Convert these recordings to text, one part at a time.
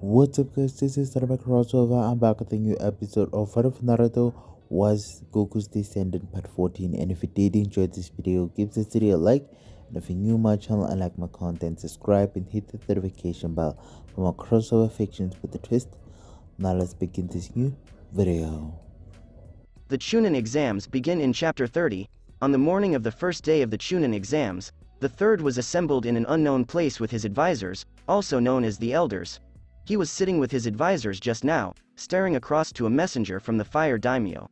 What's up guys, this is Crossover. I'm back with a new episode of What If Naruto Was Goku's Descendant Part 14. And if you did enjoy this video, give this video a like. And if you're new to my channel and like my content, subscribe and hit the notification bell for more crossover fictions with a twist. Now let's begin this new video. The Chunin Exams begin in Chapter 30. On the morning of the first day of the Chunin Exams, the third was assembled in an unknown place with his advisors, also known as the Elders. He was sitting with his advisors just now, staring across to a messenger from the Fire Daimyo.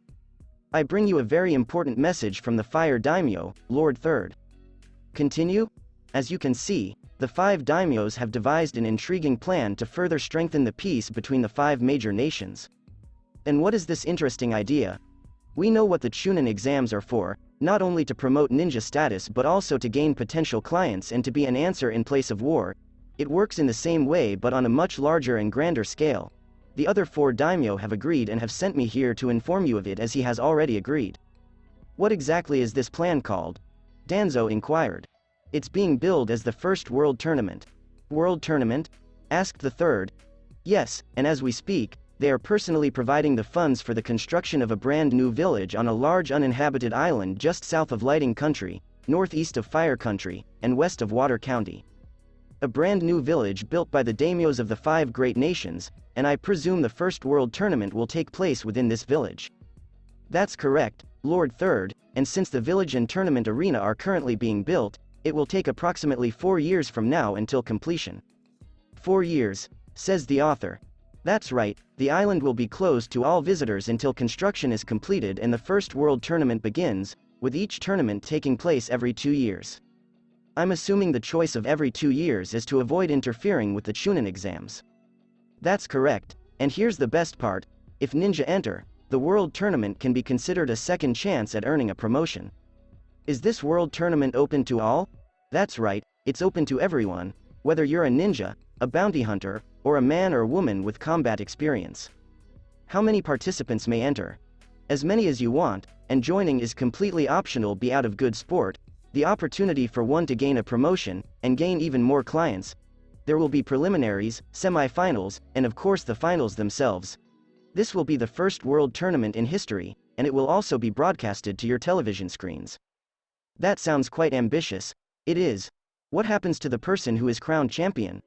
I bring you a very important message from the Fire Daimyo, Lord Third. Continue? As you can see, the 5 daimyos have devised an intriguing plan to further strengthen the peace between the 5 major nations. And what is this interesting idea? We know what the Chunin Exams are for, not only to promote ninja status but also to gain potential clients and to be an answer in place of war. It works in the same way but on a much larger and grander scale. The other 4 daimyo have agreed and have sent me here to inform you of it as he has already agreed. What exactly is this plan called? Danzo inquired. It's being billed as the first World Tournament. World Tournament? Asked the third. Yes, and as we speak, they are personally providing the funds for the construction of a brand new village on a large uninhabited island just south of Lighting Country, northeast of Fire Country, and west of Water County. A brand new village built by the daimyos of the 5 great nations, and I presume the first world tournament will take place within this village. That's correct, Lord Third, and since the village and tournament arena are currently being built, it will take approximately 4 years from now until completion. 4 years, says the author. That's right, the island will be closed to all visitors until construction is completed and the first world tournament begins, with each tournament taking place every 2 years. I'm assuming the choice of every 2 years is to avoid interfering with the Chunin Exams. That's correct, and here's the best part: if ninja enter, the world tournament can be considered a second chance at earning a promotion. Is this world tournament open to all? That's right, it's open to everyone, whether you're a ninja, a bounty hunter, or a man or woman with combat experience. How many participants may enter? As many as you want, and joining is completely optional. Be out of good sport. The opportunity for one to gain a promotion, and gain even more clients. There will be preliminaries, semi-finals, and of course the finals themselves. This will be the first world tournament in history, and it will also be broadcasted to your television screens. That sounds quite ambitious. It is. What happens to the person who is crowned champion?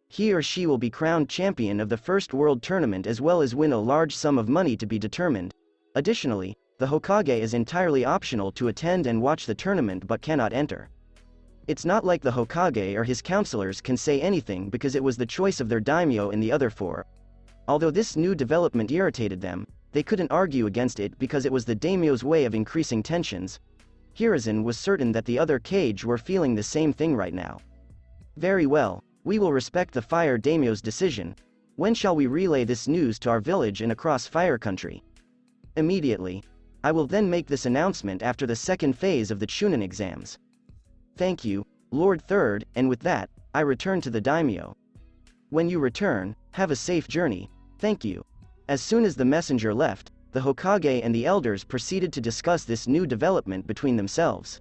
He or she will be crowned champion of the first world tournament as well as win a large sum of money to be determined. Additionally, the Hokage is entirely optional to attend and watch the tournament but cannot enter. It's not like the Hokage or his counselors can say anything because it was the choice of their daimyo and the other 4. Although this new development irritated them, they couldn't argue against it because it was the daimyo's way of increasing tensions. Hiruzen was certain that the other Kage were feeling the same thing right now. Very well, we will respect the Fire Daimyo's decision. When shall we relay this news to our village and across Fire Country? Immediately. I will then make this announcement after the second phase of the Chunin Exams. Thank you, Lord Third, and with that, I return to the daimyo. When you return, have a safe journey. Thank you. As soon as the messenger left, the Hokage and the elders proceeded to discuss this new development between themselves.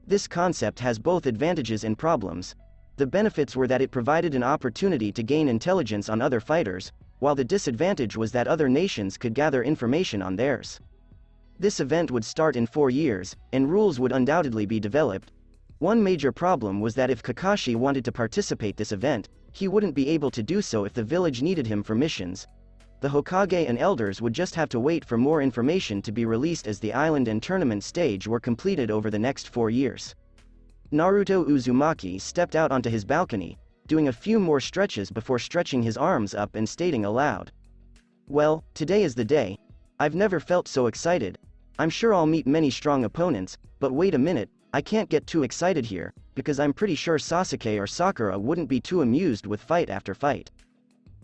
This concept has both advantages and problems. The benefits were that it provided an opportunity to gain intelligence on other fighters, while the disadvantage was that other nations could gather information on theirs. This event would start in 4 years, and rules would undoubtedly be developed. One major problem was that if Kakashi wanted to participate this event, he wouldn't be able to do so if the village needed him for missions. The Hokage and elders would just have to wait for more information to be released as the island and tournament stage were completed over the next 4 years. Naruto Uzumaki stepped out onto his balcony, doing a few more stretches before stretching his arms up and stating aloud. Well, today is the day. I've never felt so excited. I'm sure I'll meet many strong opponents, but wait a minute, I can't get too excited here, because I'm pretty sure Sasuke or Sakura wouldn't be too amused with fight after fight.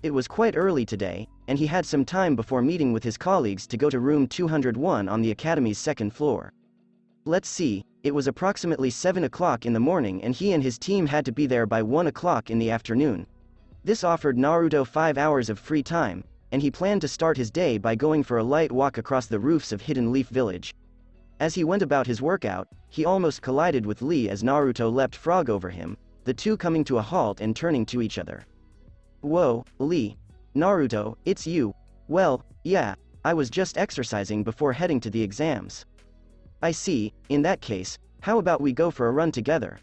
It was quite early today, and he had some time before meeting with his colleagues to go to room 201 on the academy's 2nd floor. Let's see, it was approximately 7 o'clock in the morning and he and his team had to be there by 1 o'clock in the afternoon. This offered Naruto 5 hours of free time, and he planned to start his day by going for a light walk across the roofs of Hidden Leaf Village. As he went about his workout, he almost collided with Lee as Naruto leapt frog over him, the two coming to a halt and turning to each other. Whoa, Lee. Naruto, it's you. Well, yeah, I was just exercising before heading to the exams. I see, in that case, how about we go for a run together?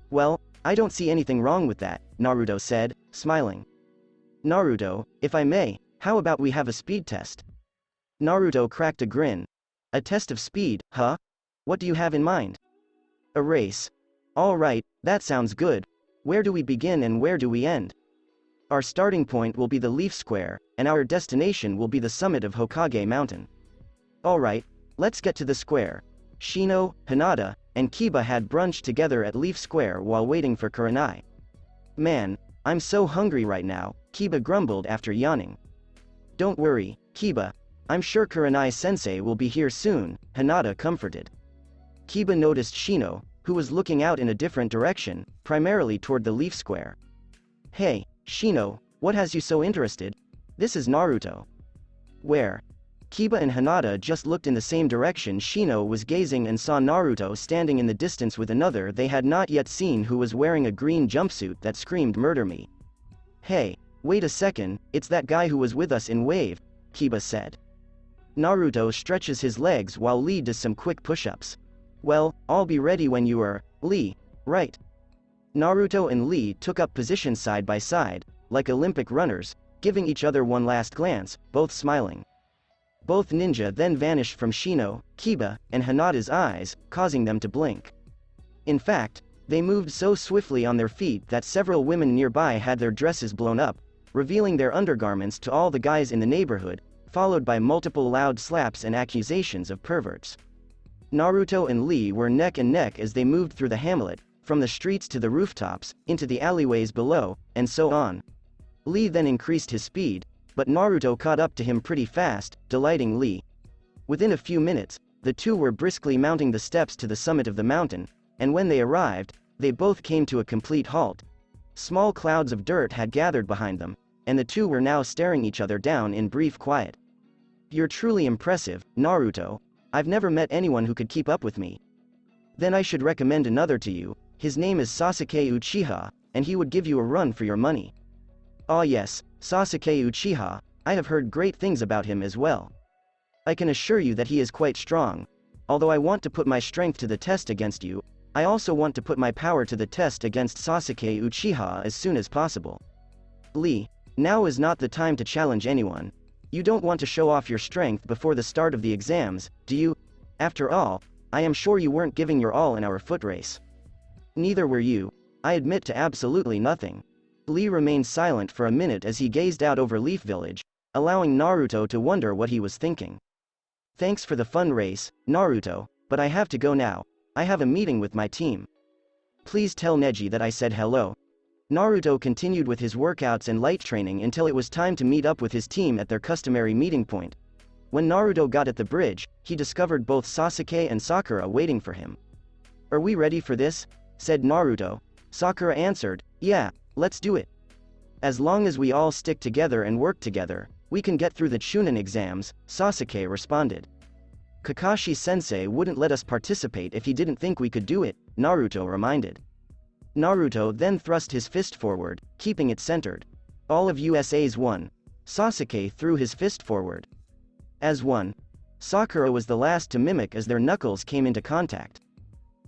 Well, I don't see anything wrong with that, Naruto said, smiling. Naruto, if I may, how about we have a speed test? Naruto cracked a grin. A test of speed, huh? What do you have in mind? A race. All right, that sounds good. Where do we begin and where do we end? Our starting point will be the Leaf Square, and our destination will be the summit of Hokage Mountain. All right, let's get to the square. Shino, Hinata, and Kiba had brunch together at Leaf Square while waiting for Kurenai. Man, I'm so hungry right now, Kiba grumbled after yawning. Don't worry, Kiba. I'm sure Kurenai-sensei will be here soon, Hinata comforted. Kiba noticed Shino, who was looking out in a different direction, primarily toward the Leaf Square. Hey, Shino, what has you so interested? This is Naruto. Where? Kiba and Hinata just looked in the same direction Shino was gazing and saw Naruto standing in the distance with another they had not yet seen who was wearing a green jumpsuit that screamed "Murder me." Hey, wait a second, it's that guy who was with us in Wave, Kiba said. Naruto stretches his legs while Lee does some quick push-ups. Well, I'll be ready when you are, Lee, right? Naruto and Lee took up positions side by side, like Olympic runners, giving each other one last glance, both smiling. Both ninja then vanished from Shino, Kiba, and Hinata's eyes, causing them to blink. In fact, they moved so swiftly on their feet that several women nearby had their dresses blown up, revealing their undergarments to all the guys in the neighborhood, followed by multiple loud slaps and accusations of perverts. Naruto and Lee were neck and neck as they moved through the hamlet, from the streets to the rooftops, into the alleyways below, and so on. Lee then increased his speed, but Naruto caught up to him pretty fast, delighting Lee. Within a few minutes, the two were briskly mounting the steps to the summit of the mountain, and when they arrived, they both came to a complete halt. Small clouds of dirt had gathered behind them, and the two were now staring each other down in brief quiet. You're truly impressive, Naruto. I've never met anyone who could keep up with me. Then I should recommend another to you. His name is Sasuke Uchiha, and he would give you a run for your money. Ah yes, Sasuke Uchiha, I have heard great things about him as well. I can assure you that he is quite strong. Although I want to put my strength to the test against you, I also want to put my power to the test against Sasuke Uchiha as soon as possible. Lee, now is not the time to challenge anyone. You don't want to show off your strength before the start of the exams, do you? After all, I am sure you weren't giving your all in our foot race. Neither were you. I admit to absolutely nothing. Lee remained silent for a minute as he gazed out over Leaf Village, allowing Naruto to wonder what he was thinking. Thanks for the fun race, Naruto, but I have to go now. I have a meeting with my team. Please tell Neji that I said hello. Naruto continued with his workouts and light training until it was time to meet up with his team at their customary meeting point. When Naruto got at the bridge, he discovered both Sasuke and Sakura waiting for him. Are we ready for this? Said Naruto. Sakura answered, yeah, let's do it. As long as we all stick together and work together, we can get through the Chunin exams, Sasuke responded. Kakashi-sensei wouldn't let us participate if he didn't think we could do it, Naruto reminded. Naruto then thrust his fist forward, keeping it centered. All of USA's won. Sasuke threw his fist forward. As one. Sakura was the last to mimic as their knuckles came into contact.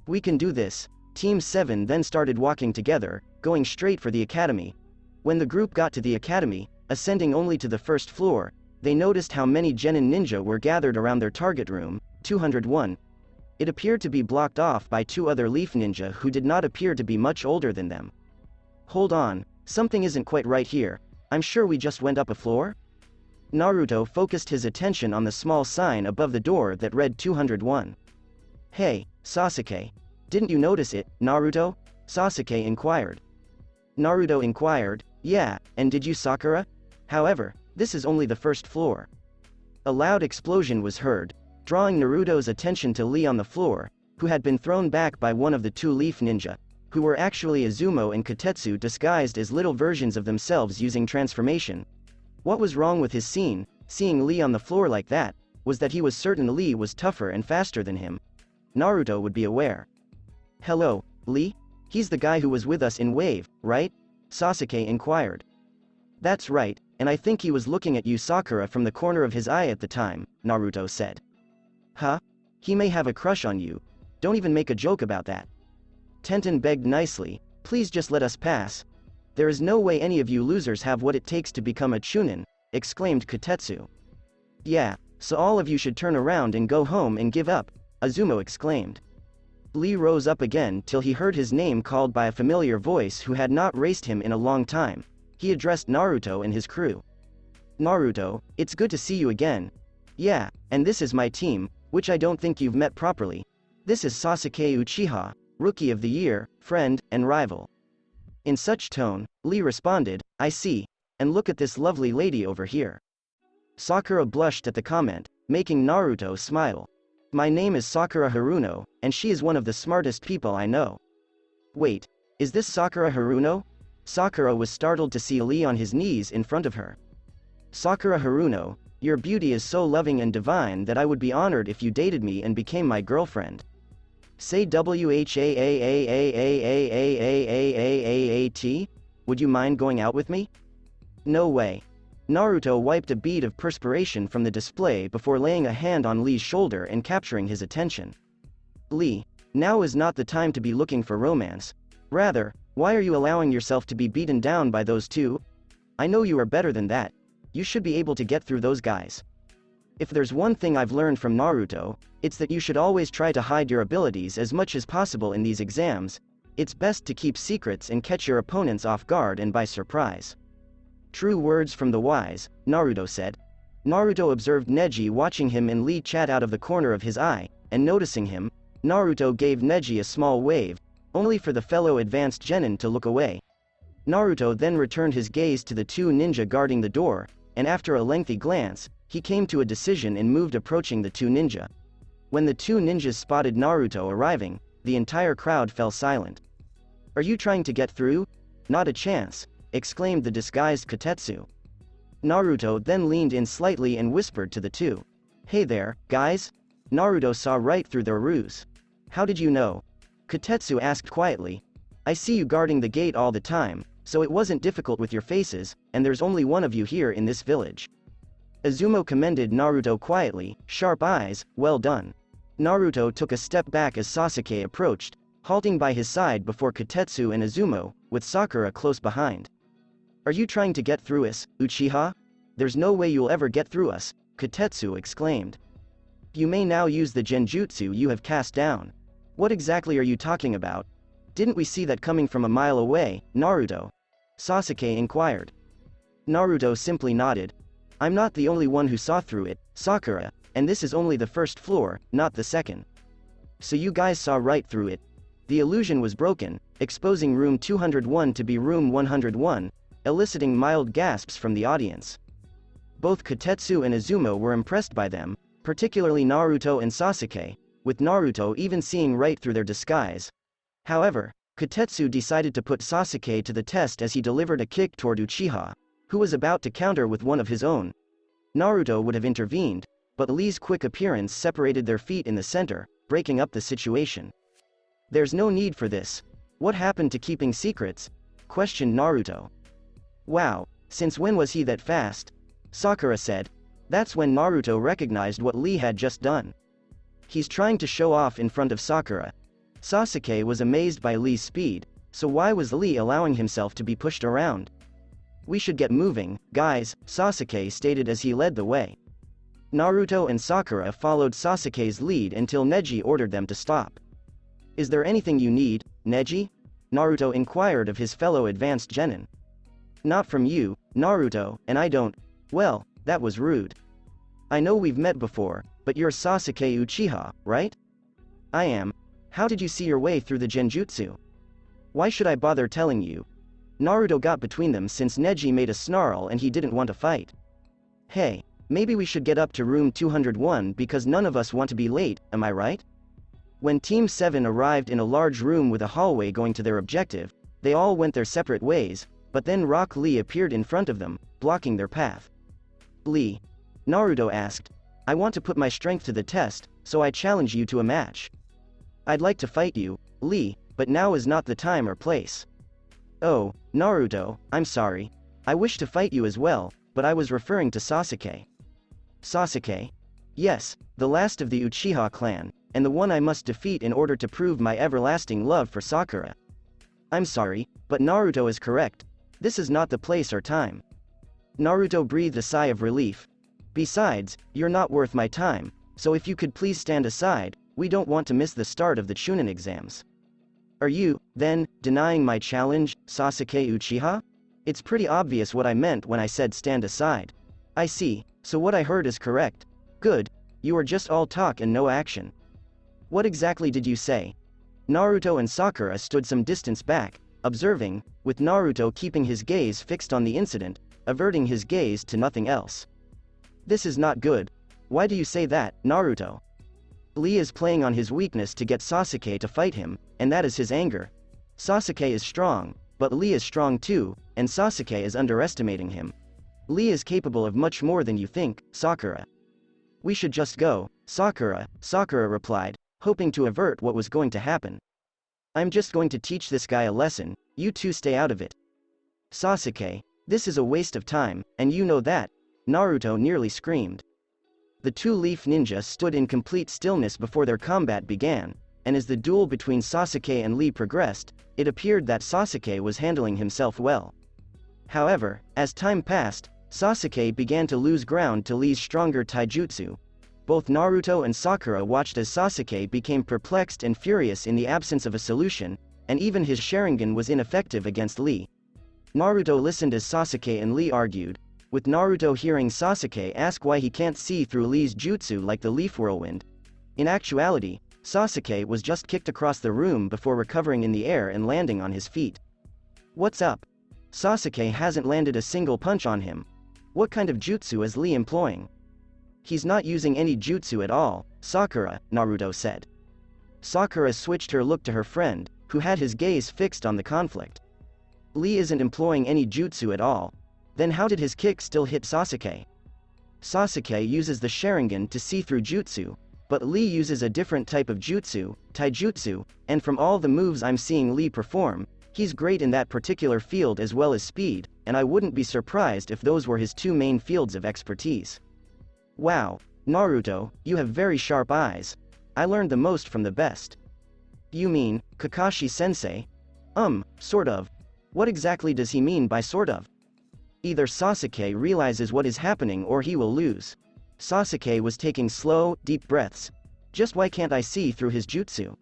We can do this. Team 7 then started walking together, going straight for the academy. When the group got to the academy, ascending only to the first floor, they noticed how many genin ninja were gathered around their target room, 201. It appeared to be blocked off by two other leaf ninja who did not appear to be much older than them. Hold on, something isn't quite right here. I'm sure we just went up a floor? Naruto focused his attention on the small sign above the door that read 201. Hey, Sasuke. Didn't you notice it, Naruto? Sasuke inquired. Naruto inquired, yeah, and did you, Sakura? However, this is only the first floor. A loud explosion was heard, drawing Naruto's attention to Lee on the floor, who had been thrown back by one of the two leaf ninja, who were actually Izumo and Kotetsu disguised as little versions of themselves using transformation. What was wrong with his scene, seeing Lee on the floor like that, was that he was certain Lee was tougher and faster than him. Naruto would be aware. Hello, Lee? He's the guy who was with us in Wave, right? Sasuke inquired. That's right, and I think he was looking at you Sakura from the corner of his eye at the time, Naruto said. Huh? He may have a crush on you. Don't even make a joke about that. Tenten begged nicely, please just let us pass. There is no way any of you losers have what it takes to become a Chunin, exclaimed Kotetsu. Yeah, so all of you should turn around and go home and give up, Azumo exclaimed. Lee rose up again till he heard his name called by a familiar voice who had not raced him in a long time. He addressed Naruto and his crew. Naruto, it's good to see you again. Yeah, and this is my team, which I don't think you've met properly. This is Sasuke Uchiha, Rookie of the Year, friend, and rival. In such tone, Lee responded, I see, and look at this lovely lady over here. Sakura blushed at the comment, making Naruto smile. My name is Sakura Haruno, and she is one of the smartest people I know. Wait, is this Sakura Haruno? Sakura was startled to see Lee on his knees in front of her. Sakura Haruno, your beauty is so loving and divine that I would be honored if you dated me and became my girlfriend. Say WHAAAAAAAAAAAAAAT? Would you mind going out with me? No way. Naruto wiped a bead of perspiration from the display before laying a hand on Lee's shoulder and capturing his attention. Lee, now is not the time to be looking for romance. Rather, why are you allowing yourself to be beaten down by those two? I know you are better than that. You should be able to get through those guys. If there's one thing I've learned from Naruto, it's that you should always try to hide your abilities as much as possible in these exams. It's best to keep secrets and catch your opponents off guard and by surprise. True words from the wise, Naruto said. Naruto observed Neji watching him and Lee chat out of the corner of his eye, and noticing him, Naruto gave Neji a small wave, only for the fellow advanced genin to look away. Naruto then returned his gaze to the two ninja guarding the door, and after a lengthy glance, he came to a decision and moved approaching the two ninja. When the two ninjas spotted Naruto arriving, the entire crowd fell silent. Are you trying to get through? Not a chance, exclaimed the disguised Kotetsu. Naruto then leaned in slightly and whispered to the two. Hey there, guys? Naruto saw right through their ruse. How did you know? Kotetsu asked quietly. I see you guarding the gate all the time, so it wasn't difficult with your faces, and there's only one of you here in this village. Azumo commended Naruto quietly, sharp eyes, well done. Naruto took a step back as Sasuke approached, halting by his side before Kotetsu and Azumo, with Sakura close behind. Are you trying to get through us, Uchiha? There's no way you'll ever get through us, Kotetsu exclaimed. You may now use the genjutsu you have cast down. What exactly are you talking about? Didn't we see that coming from a mile away, Naruto? Sasuke inquired. Naruto simply nodded. I'm not the only one who saw through it, Sakura, and this is only the first floor, not the second. So you guys saw right through it. The illusion was broken, exposing room 201 to be room 101, eliciting mild gasps from the audience. Both Kotetsu and Azumo were impressed by them, particularly Naruto and Sasuke, with Naruto even seeing right through their disguise. However, Kotetsu decided to put Sasuke to the test as he delivered a kick toward Uchiha, who was about to counter with one of his own. Naruto would have intervened, but Lee's quick appearance separated their feet in the center, breaking up the situation. There's no need for this. What happened to keeping secrets? Questioned Naruto. Wow, since when was he that fast? Sakura said. That's when Naruto recognized what Lee had just done. He's trying to show off in front of Sakura. Sasuke was amazed by Lee's speed, so why was Lee allowing himself to be pushed around? We should get moving, guys, Sasuke stated as he led the way. Naruto and Sakura followed Sasuke's lead until Neji ordered them to stop. Is there anything you need, Neji? Naruto inquired of his fellow advanced genin. Not from you, Naruto, and I don't. Well, that was rude. I know we've met before, but you're Sasuke Uchiha, right? I am. How did you see your way through the genjutsu? Why should I bother telling you? Naruto got between them since Neji made a snarl and he didn't want to fight. Hey, maybe we should get up to room 201 because none of us want to be late, am I right? When Team 7 arrived in a large room with a hallway going to their objective, they all went their separate ways, but then Rock Lee appeared in front of them, blocking their path. Lee. Naruto asked. I want to put my strength to the test, so I challenge you to a match. I'd like to fight you, Lee, but now is not the time or place. Oh, Naruto, I'm sorry. I wish to fight you as well, but I was referring to Sasuke. Sasuke? Yes, the last of the Uchiha clan, and the one I must defeat in order to prove my everlasting love for Sakura. I'm sorry, but Naruto is correct. This is not the place or time. Naruto breathed a sigh of relief. Besides, you're not worth my time, so if you could please stand aside, we don't want to miss the start of the Chunin exams. Are you, then, denying my challenge, Sasuke Uchiha? It's pretty obvious what I meant when I said stand aside. I see, so what I heard is correct. Good, you are just all talk and no action. What exactly did you say? Naruto and Sakura stood some distance back, observing, with Naruto keeping his gaze fixed on the incident, averting his gaze to nothing else. This is not good. Why do you say that, Naruto? Lee is playing on his weakness to get Sasuke to fight him, and that is his anger. Sasuke is strong, but Lee is strong too, and Sasuke is underestimating him. Lee is capable of much more than you think, Sakura. We should just go, Sakura replied, hoping to avert what was going to happen. I'm just going to teach this guy a lesson, you two stay out of it. Sasuke, this is a waste of time, and you know that, Naruto nearly screamed. The two leaf ninjas stood in complete stillness before their combat began, and as the duel between Sasuke and Lee progressed, it appeared that Sasuke was handling himself well. However, as time passed, Sasuke began to lose ground to Lee's stronger taijutsu. Both Naruto and Sakura watched as Sasuke became perplexed and furious in the absence of a solution, and even his Sharingan was ineffective against Lee. Naruto listened as Sasuke and Lee argued, with Naruto hearing Sasuke ask why he can't see through Lee's jutsu like the leaf whirlwind. In actuality, Sasuke was just kicked across the room before recovering in the air and landing on his feet. What's up? Sasuke hasn't landed a single punch on him. What kind of jutsu is Lee employing? He's not using any jutsu at all, Sakura, Naruto said. Sakura switched her look to her friend, who had his gaze fixed on the conflict. Lee isn't employing any jutsu at all. Then how did his kick still hit Sasuke? Sasuke uses the Sharingan to see through jutsu, but Lee uses a different type of jutsu, taijutsu, and from all the moves I'm seeing Lee perform, he's great in that particular field as well as speed, and I wouldn't be surprised if those were his two main fields of expertise. Wow, Naruto, you have very sharp eyes. I learned the most from the best. You mean, Kakashi-sensei? Sort of. What exactly does he mean by sort of? Either Sasuke realizes what is happening or he will lose. Sasuke was taking slow, deep breaths. Just why can't I see through his jutsu?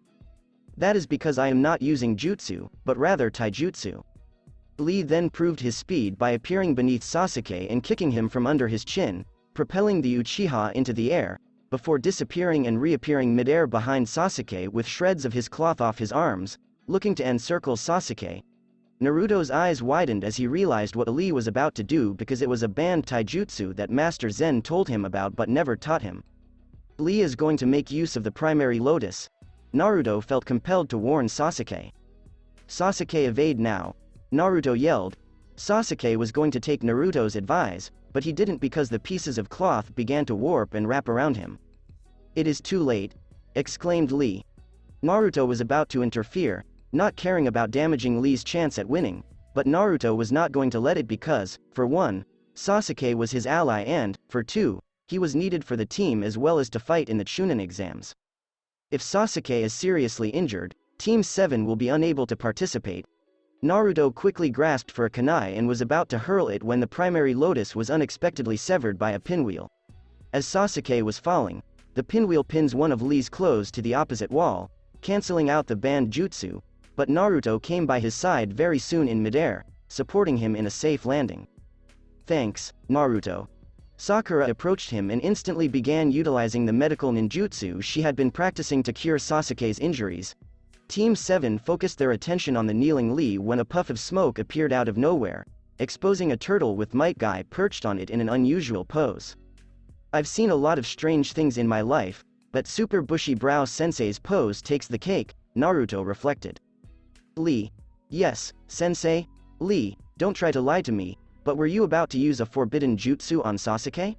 That is because I am not using jutsu, but rather taijutsu. Lee then proved his speed by appearing beneath Sasuke and kicking him from under his chin, propelling the Uchiha into the air, before disappearing and reappearing midair behind Sasuke with shreds of his cloth off his arms, looking to encircle Sasuke. Naruto's eyes widened as he realized what Lee was about to do because it was a banned taijutsu that Master Zen told him about but never taught him. Lee is going to make use of the primary lotus. Naruto felt compelled to warn Sasuke. Sasuke evade now. Naruto yelled. Sasuke was going to take Naruto's advice, but he didn't because the pieces of cloth began to warp and wrap around him. It is too late, exclaimed Lee. Naruto was about to interfere, not caring about damaging Lee's chance at winning, but Naruto was not going to let it because, for one, Sasuke was his ally and, for two, he was needed for the team as well as to fight in the Chunin exams. If Sasuke is seriously injured, Team 7 will be unable to participate. Naruto quickly grasped for a kunai and was about to hurl it when the primary lotus was unexpectedly severed by a pinwheel. As Sasuke was falling, the pinwheel pins one of Lee's clothes to the opposite wall, cancelling out the banned jutsu, but Naruto came by his side very soon in midair, supporting him in a safe landing. Thanks, Naruto. Sakura approached him and instantly began utilizing the medical ninjutsu she had been practicing to cure Sasuke's injuries. Team 7 focused their attention on the kneeling Lee when a puff of smoke appeared out of nowhere, exposing a turtle with Might Guy perched on it in an unusual pose. I've seen a lot of strange things in my life, but Super Bushy Brow Sensei's pose takes the cake, Naruto reflected. Lee. Yes, Sensei. Lee, don't try to lie to me, but were you about to use a forbidden jutsu on Sasuke?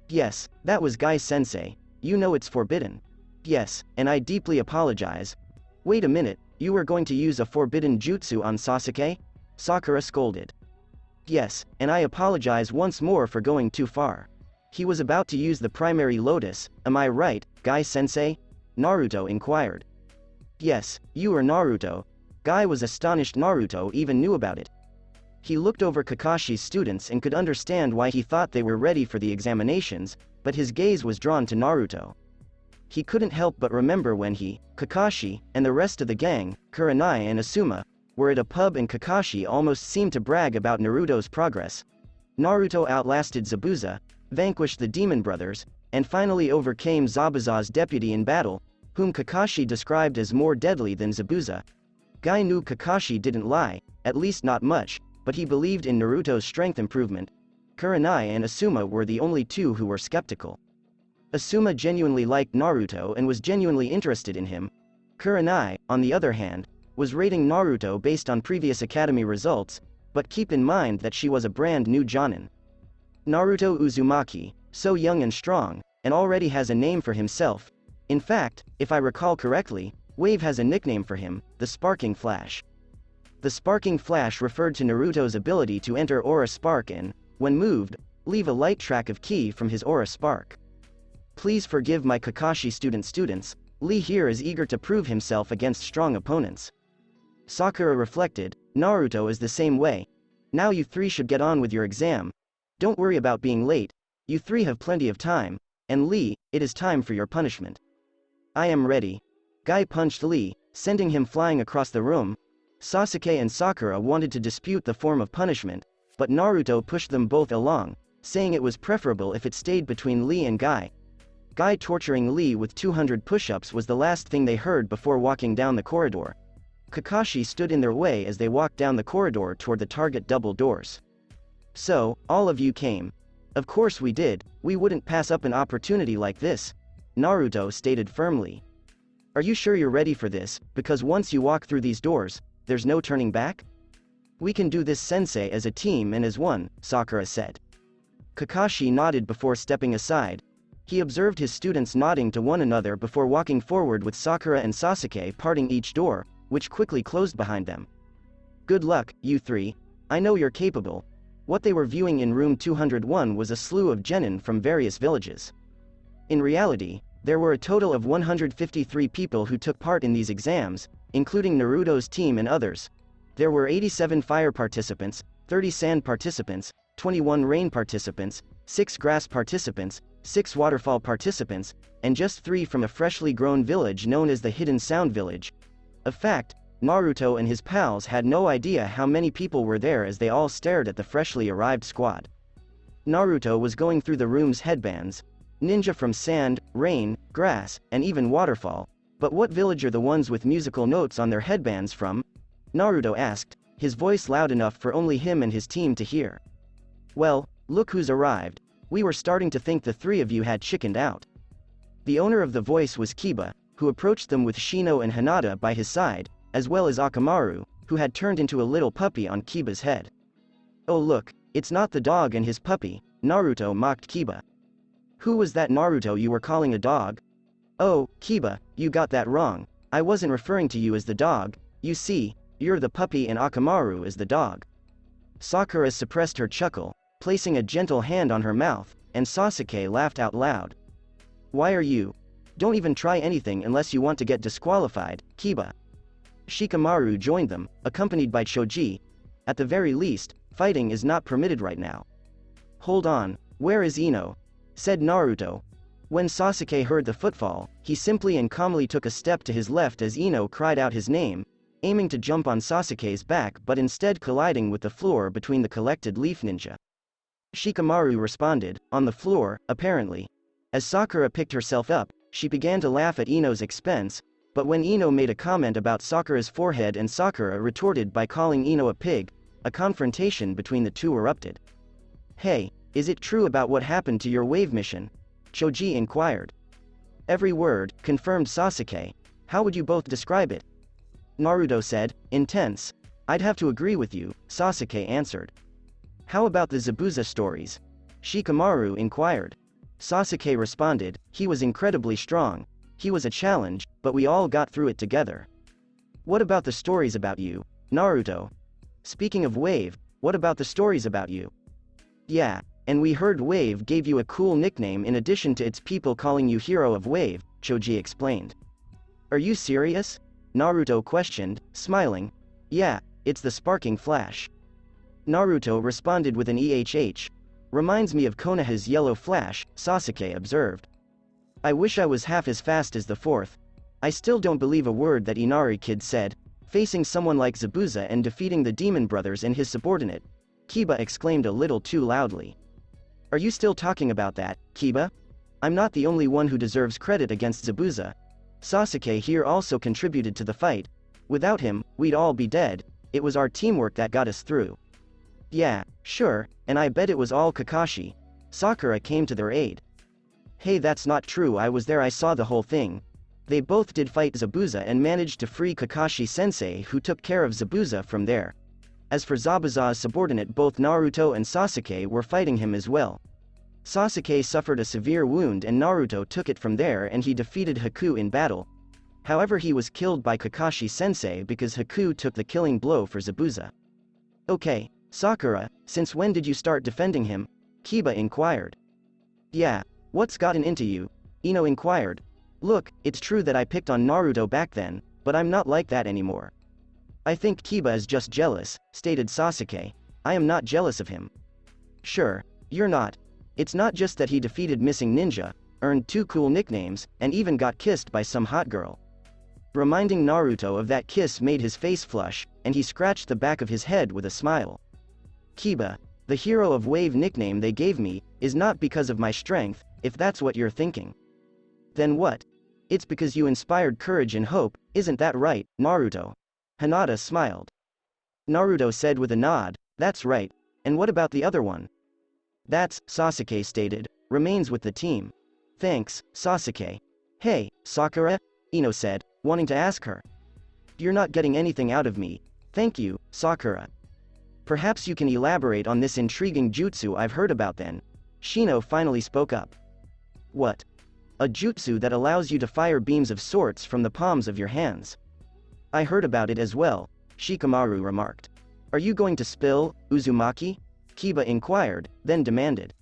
Yes, that was Guy Sensei. You know it's forbidden. Yes, and I deeply apologize. Wait a minute, you were going to use a forbidden jutsu on Sasuke? Sakura scolded. Yes, and I apologize once more for going too far. He was about to use the primary lotus, am I right, Guy-sensei? Naruto inquired. Yes, you are Naruto. Guy was astonished Naruto even knew about it. He looked over Kakashi's students and could understand why he thought they were ready for the examinations, but his gaze was drawn to Naruto. He couldn't help but remember when he, Kakashi, and the rest of the gang, Kurenai and Asuma, were at a pub and Kakashi almost seemed to brag about Naruto's progress. Naruto outlasted Zabuza, vanquished the Demon Brothers, and finally overcame Zabuza's deputy in battle, whom Kakashi described as more deadly than Zabuza. Guy knew Kakashi didn't lie, at least not much, but he believed in Naruto's strength improvement. Kurenai and Asuma were the only two who were skeptical. Asuma genuinely liked Naruto and was genuinely interested in him. Kurenai, on the other hand, was rating Naruto based on previous academy results, but keep in mind that she was a brand new Jonin. Naruto Uzumaki, so young and strong, and already has a name for himself. In fact, if I recall correctly, Wave has a nickname for him, the Sparking Flash. The Sparking Flash referred to Naruto's ability to enter Aura Spark and, when moved, leave a light track of ki from his Aura Spark. Please forgive my Kakashi students, Lee here is eager to prove himself against strong opponents. Sakura reflected, Naruto is the same way. Now you three should get on with your exam. Don't worry about being late, you three have plenty of time, and Lee, it is time for your punishment. I am ready. Guy punched Lee, sending him flying across the room. Sasuke and Sakura wanted to dispute the form of punishment, but Naruto pushed them both along, saying it was preferable if it stayed between Lee and Guy. Guy torturing Lee with 200 push-ups was the last thing they heard before walking down the corridor. Kakashi stood in their way as they walked down the corridor toward the target double doors. So, all of you came. Of course we did, we wouldn't pass up an opportunity like this, Naruto stated firmly. Are you sure you're ready for this, because once you walk through these doors, there's no turning back? We can do this sensei as a team and as one, Sakura said. Kakashi nodded before stepping aside. He observed his students nodding to one another before walking forward with Sakura and Sasuke parting each door, which quickly closed behind them. Good luck, you three, I know you're capable. What they were viewing in room 201 was a slew of genin from various villages. In reality, there were a total of 153 people who took part in these exams, including Naruto's team and others. There were 87 fire participants, 30 sand participants, 21 rain participants, 6 grass participants, 6 waterfall participants, and just 3 from a freshly grown village known as the Hidden Sound Village. A fact, Naruto and his pals had no idea how many people were there as they all stared at the freshly arrived squad. Naruto was going through the room's headbands. Ninja from sand, rain, grass, and even waterfall. But what village are the ones with musical notes on their headbands from? Naruto asked, his voice loud enough for only him and his team to hear. Well, look who's arrived. We were starting to think the three of you had chickened out. The owner of the voice was Kiba, who approached them with Shino and Hinata by his side, as well as Akamaru, who had turned into a little puppy on Kiba's head. Oh look, it's not the dog and his puppy, Naruto mocked Kiba. Who was that Naruto you were calling a dog? Oh, Kiba, you got that wrong, I wasn't referring to you as the dog, you see, you're the puppy and Akamaru is the dog. Sakura suppressed her chuckle, placing a gentle hand on her mouth, and Sasuke laughed out loud. Why are you? Don't even try anything unless you want to get disqualified, Kiba. Shikamaru joined them, accompanied by Choji. At the very least, fighting is not permitted right now. Hold on, where is Ino? Said Naruto. When Sasuke heard the footfall, he simply and calmly took a step to his left as Ino cried out his name, aiming to jump on Sasuke's back but instead colliding with the floor between the collected leaf ninja. Shikamaru responded, on the floor, apparently. As Sakura picked herself up, she began to laugh at Ino's expense, but when Ino made a comment about Sakura's forehead and Sakura retorted by calling Ino a pig, a confrontation between the two erupted. Hey, is it true about what happened to your wave mission? Choji inquired. Every word, confirmed Sasuke. How would you both describe it? Naruto said, intense. I'd have to agree with you, Sasuke answered. How about the Zabuza stories? Shikamaru inquired. Sasuke responded, he was incredibly strong. He was a challenge, but we all got through it together. What about the stories about you, Naruto? Speaking of wave, what about the stories about you? Yeah, and we heard Wave gave you a cool nickname in addition to its people calling you Hero of Wave, Choji explained. Are you serious? Naruto questioned, smiling. Yeah, it's the sparking flash. Naruto responded with an EHH. Reminds me of Konoha's yellow flash, Sasuke observed. I wish I was half as fast as the fourth. I still don't believe a word that Inari Kid said, facing someone like Zabuza and defeating the Demon Brothers and his subordinate. Kiba exclaimed a little too loudly. Are you still talking about that, Kiba? I'm not the only one who deserves credit against Zabuza. Sasuke here also contributed to the fight. Without him, we'd all be dead. It was our teamwork that got us through. Yeah, sure, and I bet it was all Kakashi. Sakura came to their aid. Hey, that's not true, I was there, I saw the whole thing. They both did fight Zabuza and managed to free Kakashi-sensei, who took care of Zabuza from there. As for Zabuza's subordinate, both Naruto and Sasuke were fighting him as well. Sasuke suffered a severe wound and Naruto took it from there and he defeated Haku in battle. However, he was killed by Kakashi-sensei because Haku took the killing blow for Zabuza. Okay, Sakura, since when did you start defending him? Kiba inquired. Yeah, what's gotten into you? Ino inquired. Look, it's true that I picked on Naruto back then, but I'm not like that anymore. I think Kiba is just jealous, stated Sasuke. I am not jealous of him. Sure, you're not. It's not just that he defeated Missing Ninja, earned 2 cool nicknames, and even got kissed by some hot girl. Reminding Naruto of that kiss made his face flush, and he scratched the back of his head with a smile. Kiba, the Hero of Wave nickname they gave me, is not because of my strength, if that's what you're thinking. Then what? It's because you inspired courage and hope, isn't that right, Naruto? Hinata smiled. Naruto said with a nod, that's right, and what about the other one? That's, Sasuke stated, remains with the team. Thanks, Sasuke. Hey, Sakura? Ino said, wanting to ask her. You're not getting anything out of me. Thank you, Sakura. Perhaps you can elaborate on this intriguing jutsu I've heard about then. Shino finally spoke up. What? A jutsu that allows you to fire beams of sorts from the palms of your hands. I heard about it as well, Shikamaru remarked. Are you going to spill, Uzumaki? Kiba inquired, then demanded.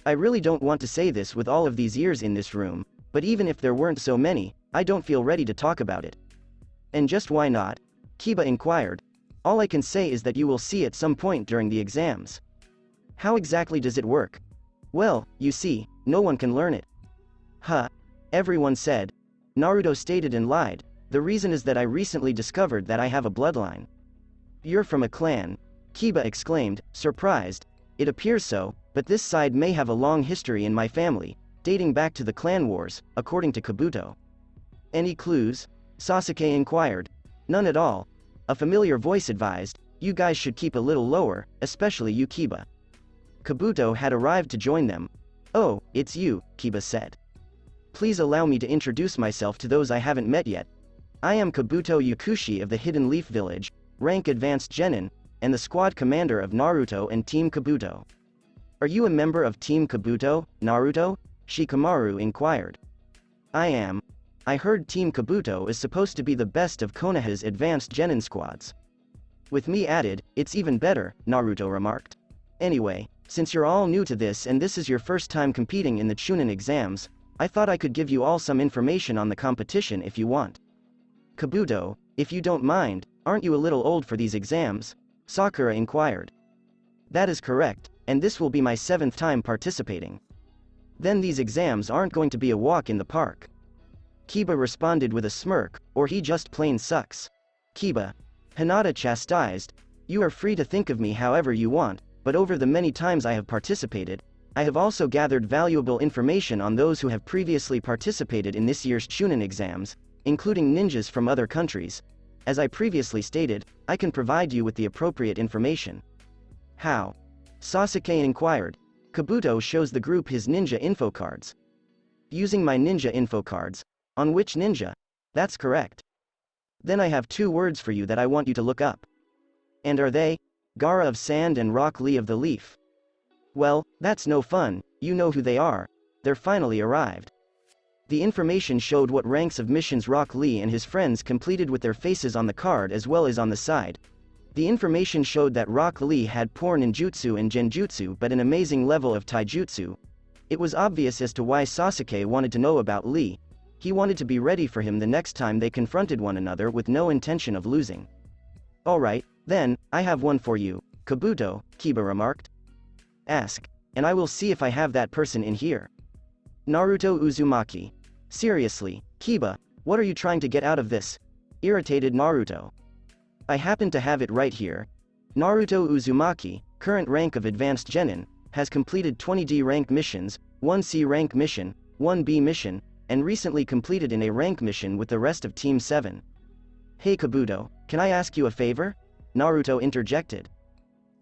I really don't want to say this with all of these ears in this room, but even if there weren't so many, I don't feel ready to talk about it. And just why not? Kiba inquired. All I can say is that you will see at some point during the exams. How exactly does it work? Well, you see, no one can learn it. Huh. Everyone said. Naruto stated and lied. The reason is that I recently discovered that I have a bloodline. You're from a clan? Kiba exclaimed, surprised. It appears so, but this side may have a long history in my family, dating back to the clan wars, according to Kabuto. Any clues? Sasuke inquired. None at all. A familiar voice advised, you guys should keep a little lower, especially you Kiba. Kabuto had arrived to join them. Oh, it's you, Kiba said. Please allow me to introduce myself to those I haven't met yet. I am Kabuto Yakushi of the Hidden Leaf Village, rank Advanced Genin, and the squad commander of Naruto and Team Kabuto. Are you a member of Team Kabuto, Naruto? Shikamaru inquired. I am. I heard Team Kabuto is supposed to be the best of Konoha's Advanced Genin squads. With me added, it's even better, Naruto remarked. Anyway, since you're all new to this and this is your first time competing in the Chunin Exams, I thought I could give you all some information on the competition if you want. Kabuto, if you don't mind, aren't you a little old for these exams? Sakura inquired. That is correct, and this will be my 7th time participating. Then these exams aren't going to be a walk in the park. Kiba responded with a smirk, or he just plain sucks. Kiba. Hinata chastised, you are free to think of me however you want, but over the many times I have participated, I have also gathered valuable information on those who have previously participated in this year's Chunin Exams, including ninjas from other countries. As I previously stated, I can provide you with the appropriate information. How? Sasuke inquired. Kabuto shows the group his ninja info cards. Using my ninja info cards. On which ninja? That's correct. Then I have 2 words for you that I want you to look up. And are they? Gaara of Sand and Rock Lee of the Leaf. Well, that's no fun, you know who they are. They're finally arrived. The information showed what ranks of missions Rock Lee and his friends completed with their faces on the card as well as on the side. The information showed that Rock Lee had poor ninjutsu and genjutsu but an amazing level of taijutsu. It was obvious as to why Sasuke wanted to know about Lee. He wanted to be ready for him the next time they confronted one another with no intention of losing. "Alright, then, I have one for you, Kabuto," Kiba remarked. "Ask, and I will see if I have that person in here." Naruto Uzumaki. "Seriously, Kiba, what are you trying to get out of this?" irritated Naruto. "I happen to have it right here." Naruto Uzumaki, current rank of Advanced Genin, has completed 20D rank missions, 1C rank mission, 1B mission, and recently completed in A rank mission with the rest of Team 7. "Hey Kabuto, can I ask you a favor?" Naruto interjected.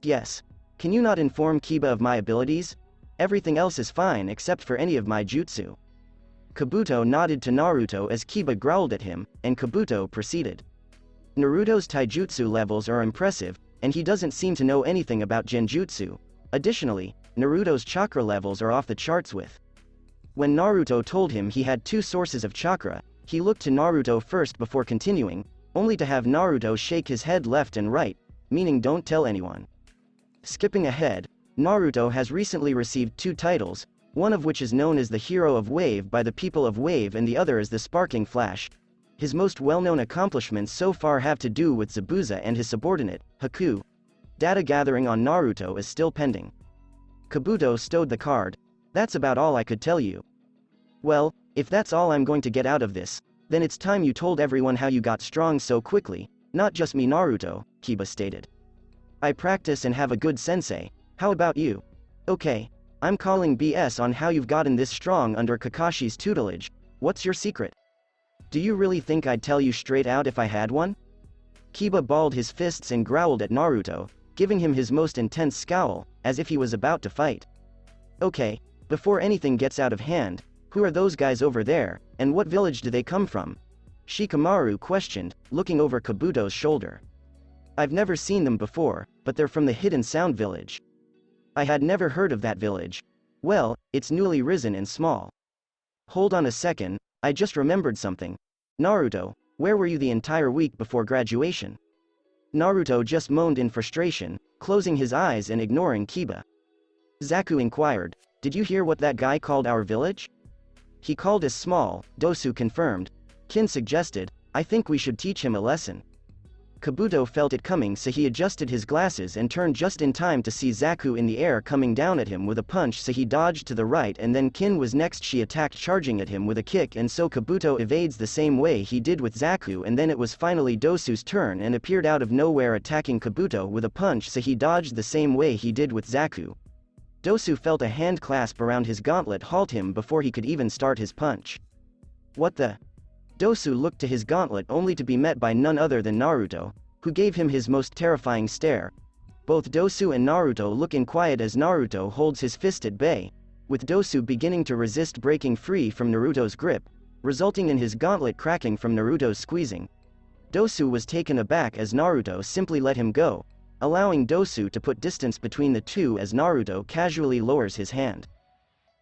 "Yes. Can you not inform Kiba of my abilities? Everything else is fine except for any of my jutsu." Kabuto nodded to Naruto as Kiba growled at him, and Kabuto proceeded. "Naruto's taijutsu levels are impressive, and he doesn't seem to know anything about genjutsu. Additionally, Naruto's chakra levels are off the charts with." When Naruto told him he had 2 sources of chakra, he looked to Naruto first before continuing, only to have Naruto shake his head left and right, meaning don't tell anyone. Skipping ahead, Naruto has recently received 2 titles, one of which is known as the Hero of Wave by the people of Wave and the other as the Sparking Flash. His most well-known accomplishments so far have to do with Zabuza and his subordinate, Haku. Data gathering on Naruto is still pending. Kabuto stowed the card. "That's about all I could tell you." "Well, if that's all I'm going to get out of this, then it's time you told everyone how you got strong so quickly, not just me Naruto," Kiba stated. "I practice and have a good sensei, how about you?" "Okay, I'm calling BS on how you've gotten this strong under Kakashi's tutelage. What's your secret? Do you really think I'd tell you straight out if I had one?" Kiba balled his fists and growled at Naruto, giving him his most intense scowl, as if he was about to fight. "Okay, before anything gets out of hand, who are those guys over there, and what village do they come from?" Shikamaru questioned, looking over Kabuto's shoulder. "I've never seen them before, but they're from the Hidden Sound village." "I had never heard of that village." "Well, it's newly risen and small." "Hold on a second, I just remembered something. Naruto, where were you the entire week before graduation?" Naruto just moaned in frustration, closing his eyes and ignoring Kiba. Zaku inquired, "Did you hear what that guy called our village?" "He called us small," Dosu confirmed. Kin suggested, "I think we should teach him a lesson." Kabuto felt it coming, so he adjusted his glasses and turned just in time to see Zaku in the air coming down at him with a punch, so he dodged to the right, and then Kin was next. She attacked, charging at him with a kick, and so Kabuto evades the same way he did with Zaku, and then it was finally Dosu's turn and appeared out of nowhere attacking Kabuto with a punch, so he dodged the same way he did with Zaku. Dosu felt a hand clasp around his gauntlet halt him before he could even start his punch. "What the?" Dosu looked to his gauntlet only to be met by none other than Naruto, who gave him his most terrifying stare. Both Dosu and Naruto look in quiet as Naruto holds his fist at bay, with Dosu beginning to resist breaking free from Naruto's grip, resulting in his gauntlet cracking from Naruto's squeezing. Dosu was taken aback as Naruto simply let him go, allowing Dosu to put distance between the two as Naruto casually lowers his hand.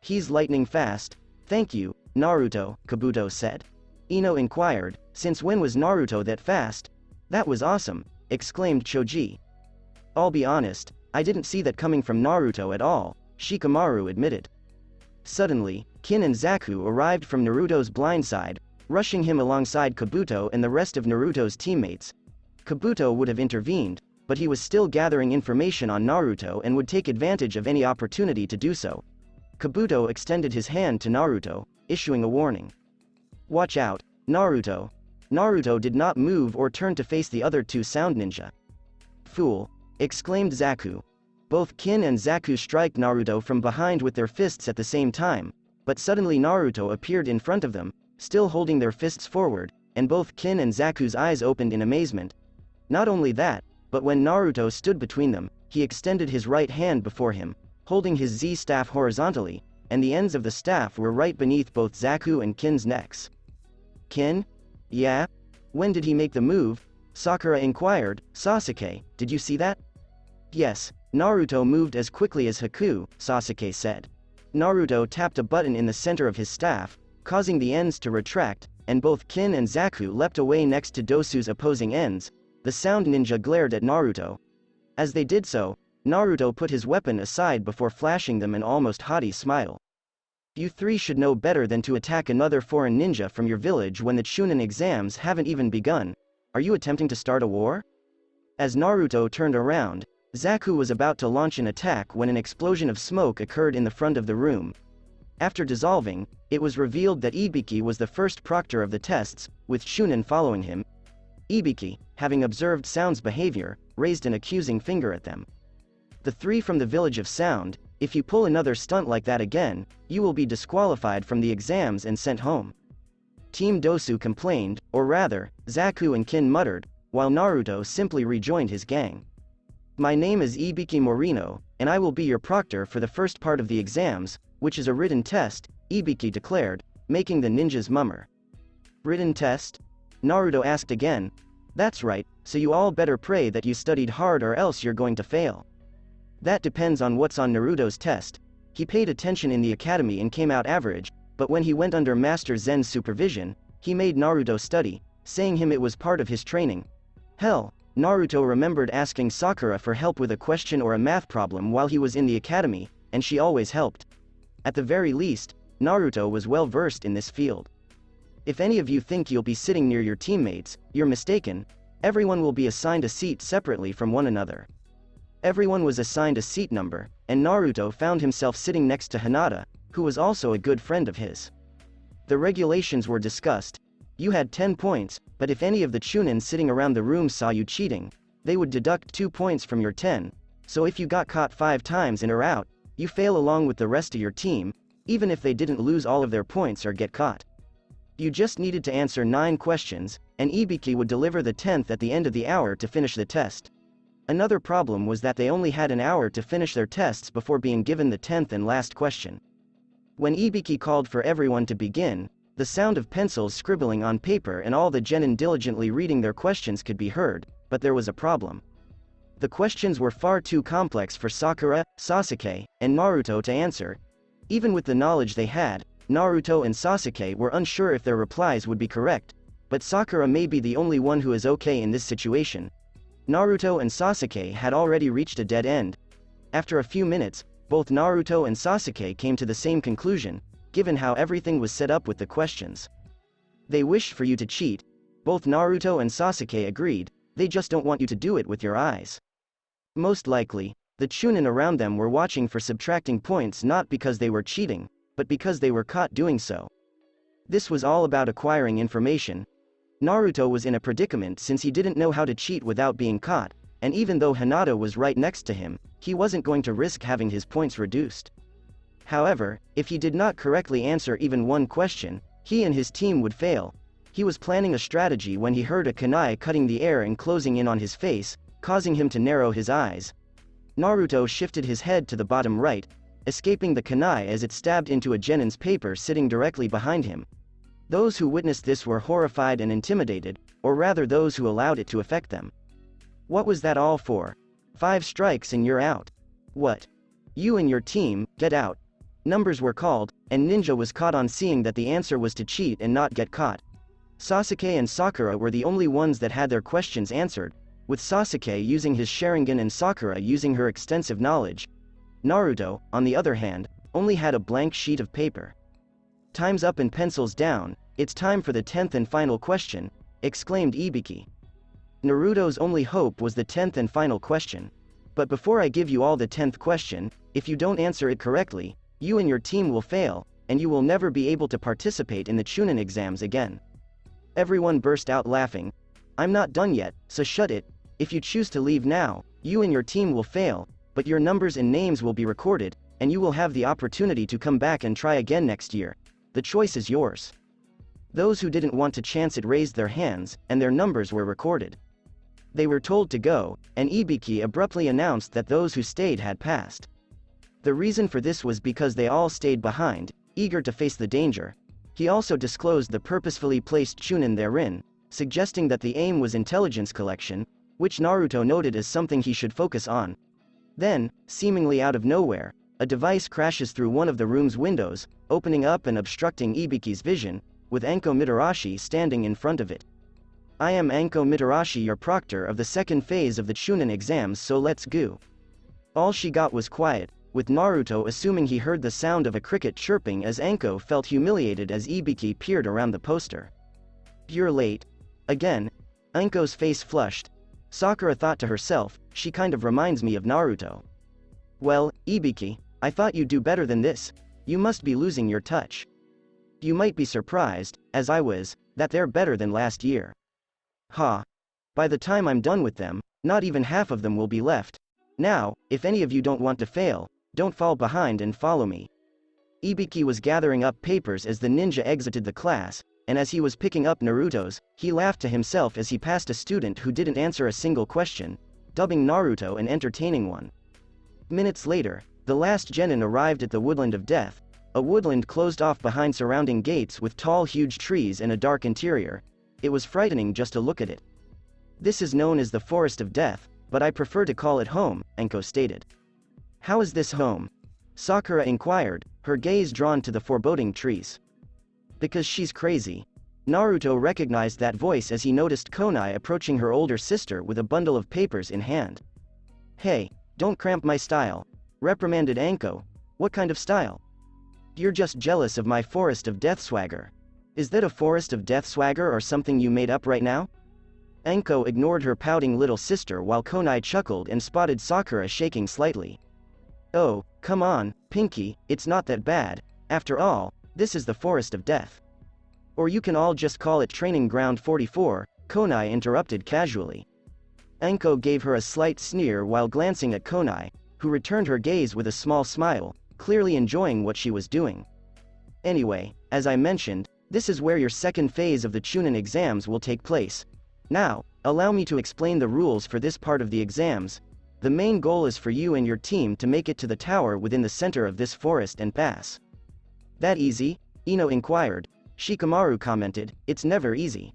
"He's lightning fast, thank you, Naruto," Kabuto said. Ino inquired, "Since when was Naruto that fast?" "That was awesome," exclaimed Choji. "I'll be honest, I didn't see that coming from Naruto at all," Shikamaru admitted. Suddenly, Kin and Zaku arrived from Naruto's blind side, rushing him alongside Kabuto and the rest of Naruto's teammates. Kabuto would have intervened, but he was still gathering information on Naruto and would take advantage of any opportunity to do so. Kabuto extended his hand to Naruto, issuing a warning. "Watch out, Naruto." Naruto did not move or turn to face the other 2 sound ninja. "Fool!" exclaimed Zaku. Both Kin and Zaku struck Naruto from behind with their fists at the same time, but suddenly Naruto appeared in front of them, still holding their fists forward, and both Kin and Zaku's eyes opened in amazement. Not only that, but when Naruto stood between them, he extended his right hand before him, holding his Z staff horizontally, and the ends of the staff were right beneath both Zaku and Kin's necks. "Kin? Yeah? When did he make the move?" Sakura inquired. "Sasuke, did you see that?" "Yes, Naruto moved as quickly as Haku," Sasuke said. Naruto tapped a button in the center of his staff, causing the ends to retract, and both Kin and Zaku leapt away next to Dosu's opposing ends, the sound ninja glared at Naruto. As they did so, Naruto put his weapon aside before flashing them an almost haughty smile. You three should know better than to attack another foreign ninja from your village when the Chunin exams haven't even begun. Are you attempting to start a war? As Naruto turned around, Zaku was about to launch an attack when an explosion of smoke occurred in the front of the room. After dissolving, it was revealed that Ibiki was the first proctor of the tests, with Chunin following him. Ibiki, having observed Sound's behavior, raised an accusing finger at them. The three from the village of Sound, if you pull another stunt like that again, you will be disqualified from the exams and sent home. Team Dosu complained, or rather, Zaku and Kin muttered, while Naruto simply rejoined his gang. My name is Ibiki Morino, and I will be your proctor for the first part of the exams, which is a written test, Ibiki declared, making the ninjas murmur. Written test? Naruto asked again. That's right, so you all better pray that you studied hard or else you're going to fail. That depends on what's on Naruto's test. He paid attention in the academy and came out average, but when he went under Master Zen's supervision, he made Naruto study, saying him it was part of his training. Hell, Naruto remembered asking Sakura for help with a question or a math problem while he was in the academy, and she always helped. At the very least, Naruto was well versed in this field. If any of you think you'll be sitting near your teammates, you're mistaken. Everyone will be assigned a seat separately from one another. Everyone was assigned a seat number, and Naruto found himself sitting next to Hinata, who was also a good friend of his. The regulations were discussed. You had 10 points, but if any of the Chunin sitting around the room saw you cheating, they would deduct 2 points from your 10, so if you got caught 5 times in or out, you fail along with the rest of your team, even if they didn't lose all of their points or get caught. You just needed to answer 9 questions, and Ibiki would deliver the 10th at the end of the hour to finish the test. Another problem was that they only had an hour to finish their tests before being given the 10th and last question. When Ibiki called for everyone to begin, the sound of pencils scribbling on paper and all the genin diligently reading their questions could be heard, but there was a problem. The questions were far too complex for Sakura, Sasuke, and Naruto to answer. Even with the knowledge they had, Naruto and Sasuke were unsure if their replies would be correct, but Sakura may be the only one who is okay in this situation. Naruto and Sasuke had already reached a dead end. After a few minutes, both Naruto and Sasuke came to the same conclusion, given how everything was set up with the questions. They wished for you to cheat. Both Naruto and Sasuke agreed, they just don't want you to do it with your eyes. Most likely, the Chunin around them were watching for subtracting points not because they were cheating, but because they were caught doing so. This was all about acquiring information. Naruto was in a predicament since he didn't know how to cheat without being caught, and even though Hinata was right next to him, he wasn't going to risk having his points reduced. However, if he did not correctly answer even one question, he and his team would fail. He was planning a strategy when he heard a kunai cutting the air and closing in on his face, causing him to narrow his eyes. Naruto shifted his head to the bottom right, escaping the kunai as it stabbed into a genin's paper sitting directly behind him. Those who witnessed this were horrified and intimidated, or rather those who allowed it to affect them. What was that all for? 5 strikes and you're out. What? You and your team, get out. Numbers were called, and Ninja was caught on seeing that the answer was to cheat and not get caught. Sasuke and Sakura were the only ones that had their questions answered, with Sasuke using his Sharingan and Sakura using her extensive knowledge. Naruto, on the other hand, only had a blank sheet of paper. Time's up and pencils down, it's time for the 10th and final question, exclaimed Ibiki. Naruto's only hope was the 10th and final question. But before I give you all the 10th question, if you don't answer it correctly, you and your team will fail, and you will never be able to participate in the Chunin exams again. Everyone burst out laughing. I'm not done yet, so shut it. If you choose to leave now, you and your team will fail, but your numbers and names will be recorded, and you will have the opportunity to come back and try again next year. The choice is yours. Those who didn't want to chance it raised their hands, and their numbers were recorded. They were told to go, and Ibiki abruptly announced that those who stayed had passed. The reason for this was because they all stayed behind, eager to face the danger. He also disclosed the purposefully placed Chunin therein, suggesting that the aim was intelligence collection, which Naruto noted as something he should focus on. Then, seemingly out of nowhere, a device crashes through one of the room's windows, opening up and obstructing Ibiki's vision, with Enko Mitarashi standing in front of it. I am Anko Mitarashi, your proctor of the second phase of the Chunin exams, so let's go. All she got was quiet, with Naruto assuming he heard the sound of a cricket chirping as Anko felt humiliated as Ibiki peered around the poster. You're late. Again. Anko's face flushed. Sakura thought to herself, she kind of reminds me of Naruto. Well, Ibiki, I thought you'd do better than this. You must be losing your touch. You might be surprised, as I was, that they're better than last year. Ha. By the time I'm done with them, not even half of them will be left. Now, if any of you don't want to fail, don't fall behind and follow me. Ibiki was gathering up papers as the ninja exited the class, and as he was picking up Naruto's, he laughed to himself as he passed a student who didn't answer a single question, dubbing Naruto an entertaining one. Minutes later, the last genin arrived at the Woodland of Death, a woodland closed off behind surrounding gates with tall huge trees and a dark interior. It was frightening just to look at it. This is known as the Forest of Death, but I prefer to call it home, Anko stated. How is this home? Sakura inquired, her gaze drawn to the foreboding trees. Because she's crazy. Naruto recognized that voice as he noticed Konai approaching her older sister with a bundle of papers in hand. Hey, don't cramp my style, reprimanded Anko. What kind of style? You're just jealous of my Forest of Death swagger. Is that a Forest of Death swagger or something you made up right now? Anko ignored her pouting little sister while Konai chuckled and spotted Sakura shaking slightly. Oh, come on, Pinky, it's not that bad. After all, this is the Forest of Death. Or you can all just call it Training Ground 44, Konai interrupted casually. Anko gave her a slight sneer while glancing at Konai, who returned her gaze with a small smile, clearly enjoying what she was doing. Anyway, as I mentioned, this is where your second phase of the Chunin exams will take place. Now, allow me to explain the rules for this part of the exams. The main goal is for you and your team to make it to the tower within the center of this forest and pass. That easy? Ino inquired. Shikamaru commented, it's never easy.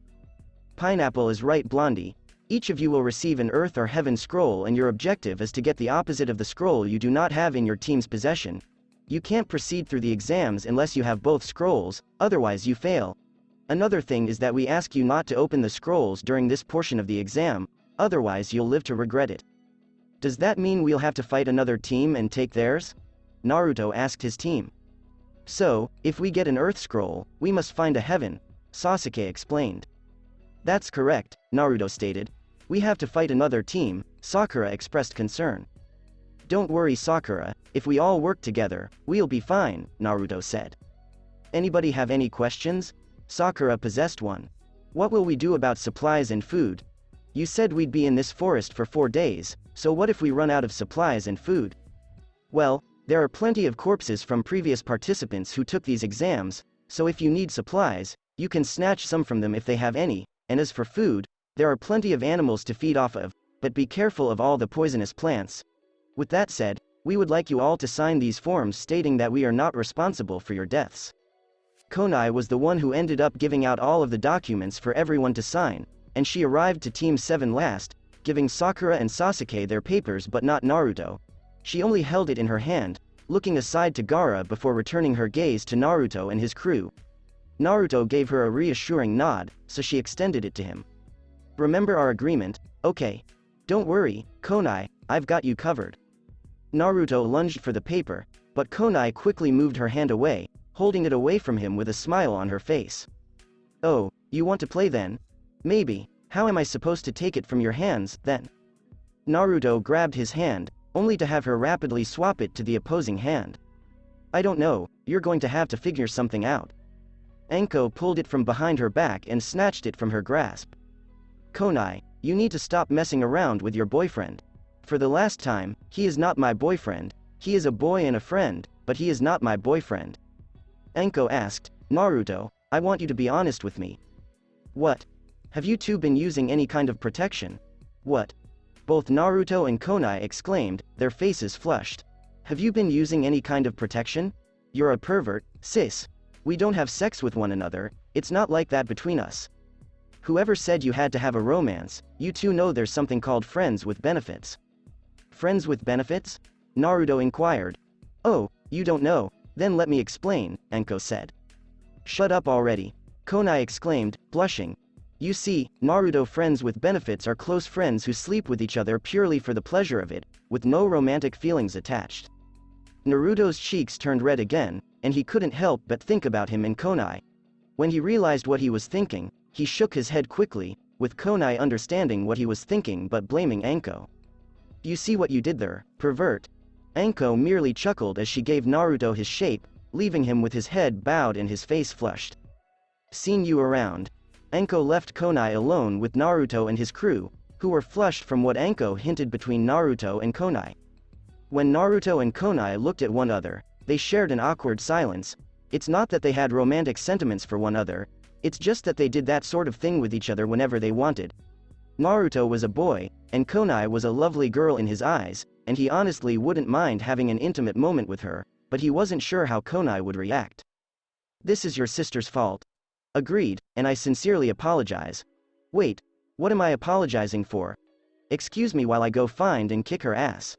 Pineapple is right, Blondie. Each of you will receive an Earth or Heaven scroll, and your objective is to get the opposite of the scroll you do not have in your team's possession. You can't proceed through the exams unless you have both scrolls, otherwise you fail. Another thing is that we ask you not to open the scrolls during this portion of the exam, otherwise you'll live to regret it. Does that mean we'll have to fight another team and take theirs? Naruto asked his team. So, if we get an Earth scroll, we must find a Heaven, Sasuke explained. That's correct, Naruto stated. We have to fight another team, Sakura expressed concern. Don't worry, Sakura, if we all work together, we'll be fine, Naruto said. Anybody have any questions? Sakura possessed one. What will we do about supplies and food? You said we'd be in this forest for 4 days, so what if we run out of supplies and food? Well, there are plenty of corpses from previous participants who took these exams, so if you need supplies, you can snatch some from them if they have any, and as for food, there are plenty of animals to feed off of, but be careful of all the poisonous plants. With that said, we would like you all to sign these forms stating that we are not responsible for your deaths. Konai was the one who ended up giving out all of the documents for everyone to sign, and she arrived to Team 7 last, giving Sakura and Sasuke their papers but not Naruto. She only held it in her hand, looking aside to Gaara before returning her gaze to Naruto and his crew. Naruto gave her a reassuring nod, so she extended it to him. Remember our agreement? Okay. Don't worry, Konai, I've got you covered. Naruto lunged for the paper, but Konai quickly moved her hand away, holding it away from him with a smile on her face. Oh, you want to play then? Maybe. How am I supposed to take it from your hands, then? Naruto grabbed his hand, only to have her rapidly swap it to the opposing hand. I don't know, you're going to have to figure something out. Anko pulled it from behind her back and snatched it from her grasp. Konai, you need to stop messing around with your boyfriend. For the last time, he is not my boyfriend. He is a boy and a friend, but he is not my boyfriend. Anko asked, Naruto, I want you to be honest with me. What? Have you two been using any kind of protection? What? Both Naruto and Konai exclaimed, their faces flushed. Have you been using any kind of protection? You're a pervert, sis. We don't have sex with one another, it's not like that between us. Whoever said you had to have a romance, you two know there's something called friends with benefits. Friends with benefits? Naruto inquired. Oh, you don't know, then let me explain, Anko said. Shut up already, Konai exclaimed, blushing. You see, Naruto friends with benefits are close friends who sleep with each other purely for the pleasure of it, with no romantic feelings attached. Naruto's cheeks turned red again, and he couldn't help but think about him and Konai. When he realized what he was thinking, he shook his head quickly, with Konai understanding what he was thinking but blaming Anko. You see what you did there, pervert? Anko merely chuckled as she gave Naruto his shape, leaving him with his head bowed and his face flushed. Seen you around. Anko left Konai alone with Naruto and his crew, who were flushed from what Anko hinted between Naruto and Konai. When Naruto and Konai looked at one another, they shared an awkward silence. It's not that they had romantic sentiments for one another, it's just that they did that sort of thing with each other whenever they wanted. Naruto was a boy, and Konai was a lovely girl in his eyes, and he honestly wouldn't mind having an intimate moment with her, but he wasn't sure how Konai would react. This is your sister's fault. Agreed, and I sincerely apologize. Wait, what am I apologizing for? Excuse me while I go find and kick her ass.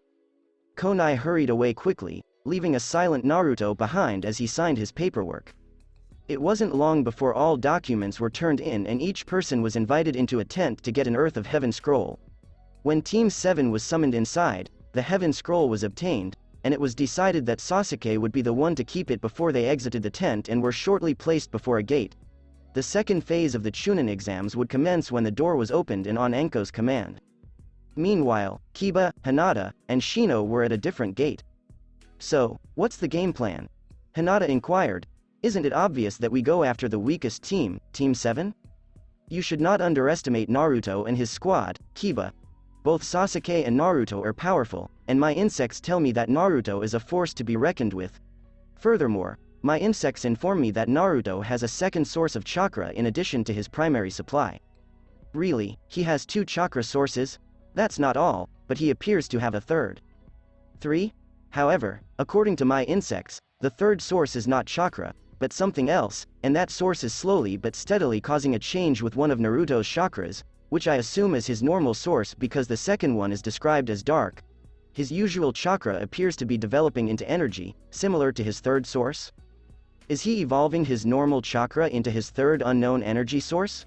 Konai hurried away quickly, leaving a silent Naruto behind as he signed his paperwork. It wasn't long before all documents were turned in and each person was invited into a tent to get an Earth of Heaven scroll. When Team 7 was summoned inside, the Heaven scroll was obtained, and it was decided that Sasuke would be the one to keep it before they exited the tent and were shortly placed before a gate. The second phase of the Chunin exams would commence when the door was opened and on Anko's command. Meanwhile, Kiba, Hinata, and Shino were at a different gate. So, what's the game plan? Hinata inquired. Isn't it obvious that we go after the weakest team, Team 7? You should not underestimate Naruto and his squad, Kiba. Both Sasuke and Naruto are powerful, and my insects tell me that Naruto is a force to be reckoned with. Furthermore, my insects inform me that Naruto has a second source of chakra in addition to his primary supply. Really, he has 2 chakra sources? That's not all, but he appears to have a third. 3? However, according to my insects, the third source is not chakra, but something else, and that source is slowly but steadily causing a change with one of Naruto's chakras, which I assume is his normal source because the second one is described as dark. His usual chakra appears to be developing into energy, similar to his third source. Is he evolving his normal chakra into his third unknown energy source?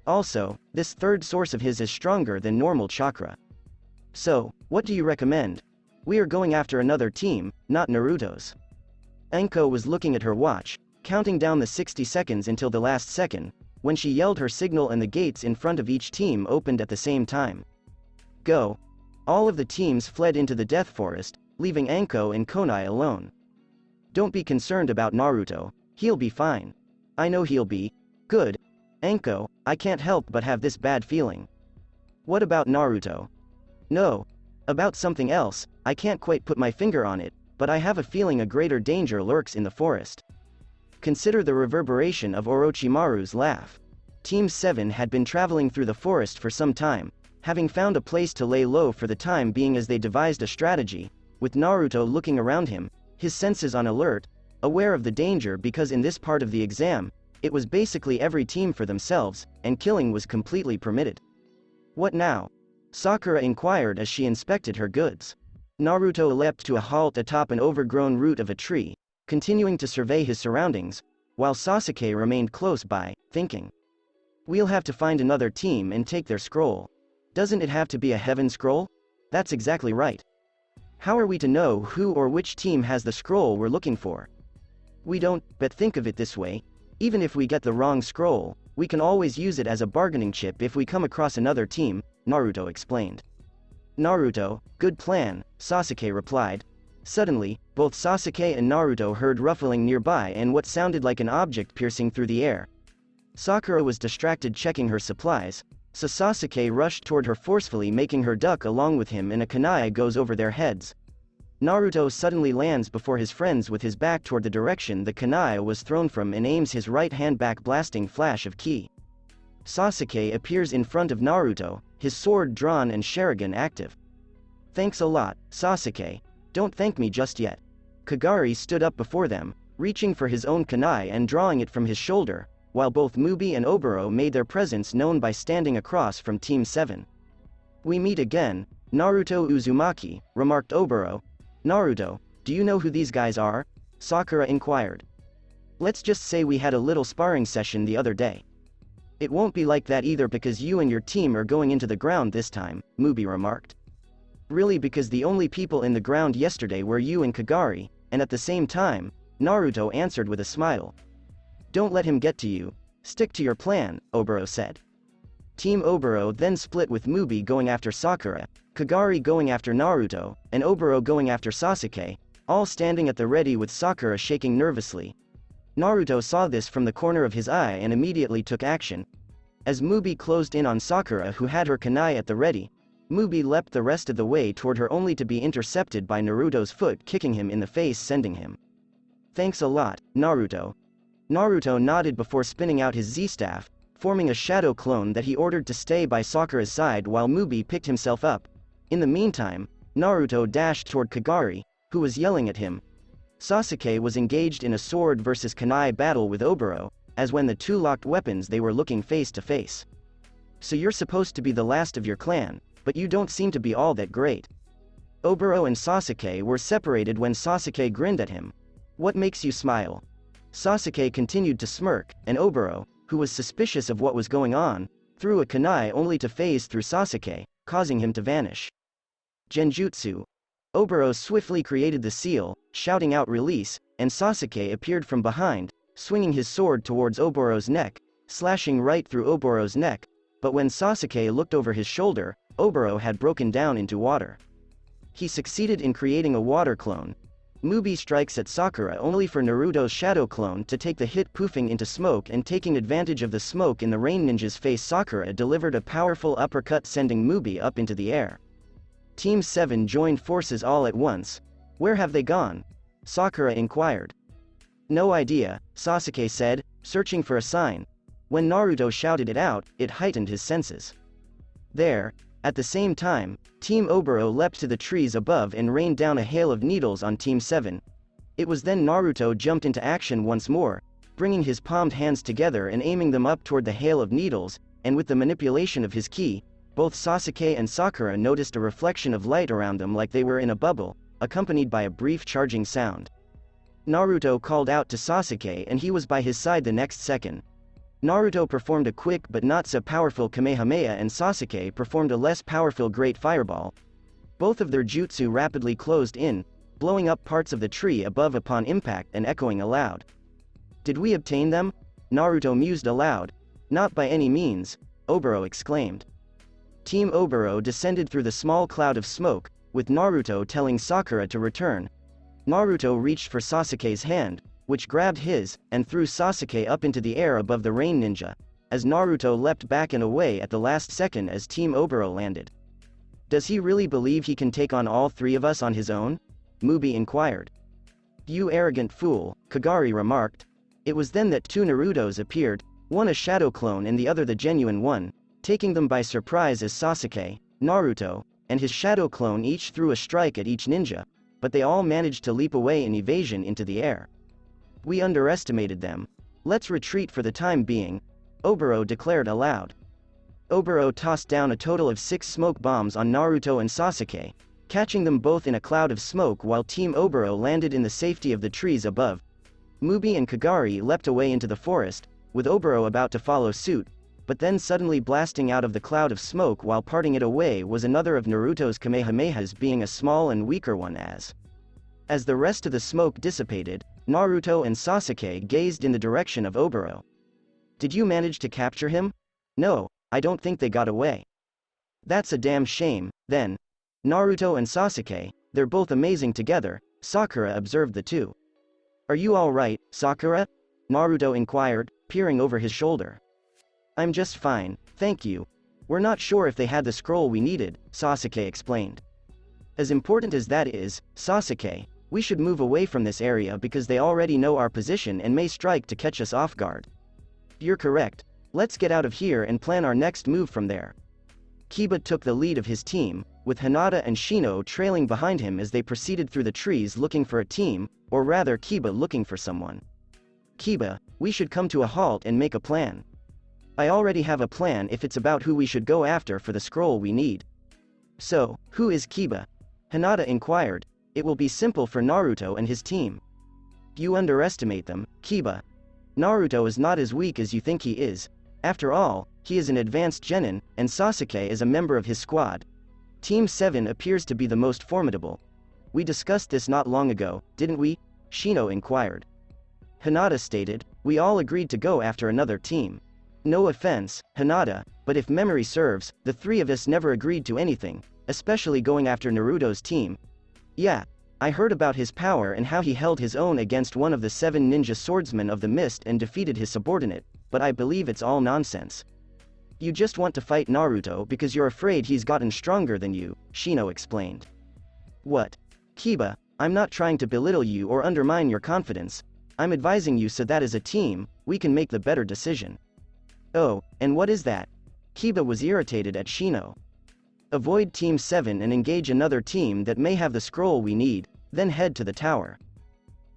Also, this third source of his is stronger than normal chakra. So, what do you recommend? We are going after another team, not Naruto's. Anko was looking at her watch, counting down the 60 seconds until the last second, when she yelled her signal and the gates in front of each team opened at the same time. Go. All of the teams fled into the Death Forest, leaving Anko and Konai alone. Don't be concerned about Naruto, he'll be fine. I know he'll be. Good. Anko, I can't help but have this bad feeling. What about Naruto? No. About something else, I can't quite put my finger on it, but I have a feeling a greater danger lurks in the forest. Consider the reverberation of Orochimaru's laugh. Team 7 had been traveling through the forest for some time, having found a place to lay low for the time being as they devised a strategy, with Naruto looking around him, his senses on alert, aware of the danger because in this part of the exam, it was basically every team for themselves, and killing was completely permitted. What now? Sakura inquired as she inspected her goods. Naruto leapt to a halt atop an overgrown root of a tree, continuing to survey his surroundings, while Sasuke remained close by, thinking. We'll have to find another team and take their scroll. Doesn't it have to be a heaven scroll? That's exactly right. How are we to know who or which team has the scroll we're looking for? We don't, but think of it this way. Even if we get the wrong scroll, we can always use it as a bargaining chip if we come across another team, Naruto explained. Naruto, good plan, Sasuke replied. Suddenly, both Sasuke and Naruto heard ruffling nearby and what sounded like an object piercing through the air. Sakura was distracted checking her supplies, so Sasuke rushed toward her forcefully making her duck along with him and a kunai goes over their heads. Naruto suddenly lands before his friends with his back toward the direction the kunai was thrown from and aims his right hand back blasting flash of ki. Sasuke appears in front of Naruto, his sword drawn and Sharingan active. Thanks a lot, Sasuke. Don't thank me just yet. Kagari stood up before them, reaching for his own kunai and drawing it from his shoulder, while both Mubi and Oboro made their presence known by standing across from Team 7. We meet again, Naruto Uzumaki, remarked Oboro. Naruto, do you know who these guys are? Sakura inquired. Let's just say we had a little sparring session the other day. It won't be like that either because you and your team are going into the ground this time, Mubi remarked. Really, because the only people in the ground yesterday were you and Kagari, and at the same time, Naruto answered with a smile. Don't let him get to you. Stick to your plan, Oboro said. Team Oboro then split with Mubi going after Sakura, Kagari going after Naruto, and Oboro going after Sasuke, all standing at the ready with Sakura shaking nervously. Naruto saw this from the corner of his eye and immediately took action. As Mubi closed in on Sakura, who had her kunai at the ready, Mubi leapt the rest of the way toward her only to be intercepted by Naruto's foot kicking him in the face, sending him. Thanks a lot, Naruto. Naruto nodded before spinning out his Z-staff, forming a shadow clone that he ordered to stay by Sakura's side while Mubi picked himself up. In the meantime, Naruto dashed toward Kagari, who was yelling at him. Sasuke was engaged in a sword versus kunai battle with Oboro, as when the two locked weapons they were looking face to face. So you're supposed to be the last of your clan, but you don't seem to be all that great. Oboro and Sasuke were separated when Sasuke grinned at him. What makes you smile? Sasuke continued to smirk, and Oboro, who was suspicious of what was going on, threw a kunai only to phase through Sasuke, causing him to vanish. Genjutsu. Oboro swiftly created the seal, shouting out release, and Sasuke appeared from behind, swinging his sword towards Oboro's neck, slashing right through Oboro's neck, but when Sasuke looked over his shoulder, Oboro had broken down into water. He succeeded in creating a water clone. Mubi strikes at Sakura only for Naruto's shadow clone to take the hit, poofing into smoke, and taking advantage of the smoke in the rain ninja's face, Sakura delivered a powerful uppercut sending Mubi up into the air. Team 7 joined forces all at once. Where have they gone? Sakura inquired. No idea, Sasuke said, searching for a sign. When Naruto shouted it out, it heightened his senses. There, at the same time, Team Oboro leapt to the trees above and rained down a hail of needles on Team 7. It was then Naruto jumped into action once more, bringing his palmed hands together and aiming them up toward the hail of needles, and with the manipulation of his ki, both Sasuke and Sakura noticed a reflection of light around them like they were in a bubble, accompanied by a brief charging sound. Naruto called out to Sasuke and he was by his side the next second. Naruto performed a quick but not so powerful Kamehameha and Sasuke performed a less powerful Great Fireball. Both of their jutsu rapidly closed in, blowing up parts of the tree above upon impact and echoing aloud. Did we obtain them? Naruto mused aloud. Not by any means, Oboro exclaimed. Team Oboro descended through the small cloud of smoke, with Naruto telling Sakura to return. Naruto reached for Sasuke's hand, which grabbed his, and threw Sasuke up into the air above the rain ninja, as Naruto leapt back and away at the last second as Team Oboro landed. Does he really believe he can take on all three of us on his own? Mubi inquired. You arrogant fool, Kagari remarked. It was then that two Narutos appeared, one a shadow clone and the other the genuine one, taking them by surprise as Sasuke, Naruto, and his shadow clone each threw a strike at each ninja, but they all managed to leap away in evasion into the air. We underestimated them. Let's retreat for the time being, Oboro declared aloud. Oboro tossed down a total of 6 smoke bombs on Naruto and Sasuke, catching them both in a cloud of smoke while Team Oboro landed in the safety of the trees above. Mubi and Kagari leapt away into the forest, with Oboro about to follow suit, but then suddenly blasting out of the cloud of smoke while parting it away was another of Naruto's Kamehamehas, being a small and weaker one. As the rest of the smoke dissipated, Naruto and Sasuke gazed in the direction of Oboro. Did you manage to capture him? No, I don't think they got away. That's a damn shame, then. Naruto and Sasuke, they're both amazing together, Sakura observed the two. Are you alright, Sakura? Naruto inquired, peering over his shoulder. I'm just fine, thank you. We're not sure if they had the scroll we needed, Sasuke explained. As important as that is, Sasuke, we should move away from this area because they already know our position and may strike to catch us off guard. You're correct. Let's get out of here and plan our next move from there. Kiba took the lead of his team, with Hinata and Shino trailing behind him as they proceeded through the trees looking for a team, or rather Kiba looking for someone. Kiba, we should come to a halt and make a plan. I already have a plan if it's about who we should go after for the scroll we need. So, who is Kiba? Hinata inquired. It will be simple for Naruto and his team. You underestimate them, Kiba. Naruto is not as weak as you think he is. After all, he is an advanced genin, and Sasuke is a member of his squad. Team 7 appears to be the most formidable. We discussed this not long ago, didn't we? Shino inquired. Hinata stated, we all agreed to go after another team. No offense, Hinata, but if memory serves, the three of us never agreed to anything, especially going after Naruto's team. Yeah, I heard about his power and how he held his own against one of the 7 ninja swordsmen of the mist and defeated his subordinate, but I believe it's all nonsense. You just want to fight Naruto because you're afraid he's gotten stronger than you, Shino explained. What? Kiba, I'm not trying to belittle you or undermine your confidence. I'm advising you so that as a team, we can make the better decision. Oh, and what is that? Kiba was irritated at Shino. Avoid Team 7 and engage another team that may have the scroll we need, then head to the tower.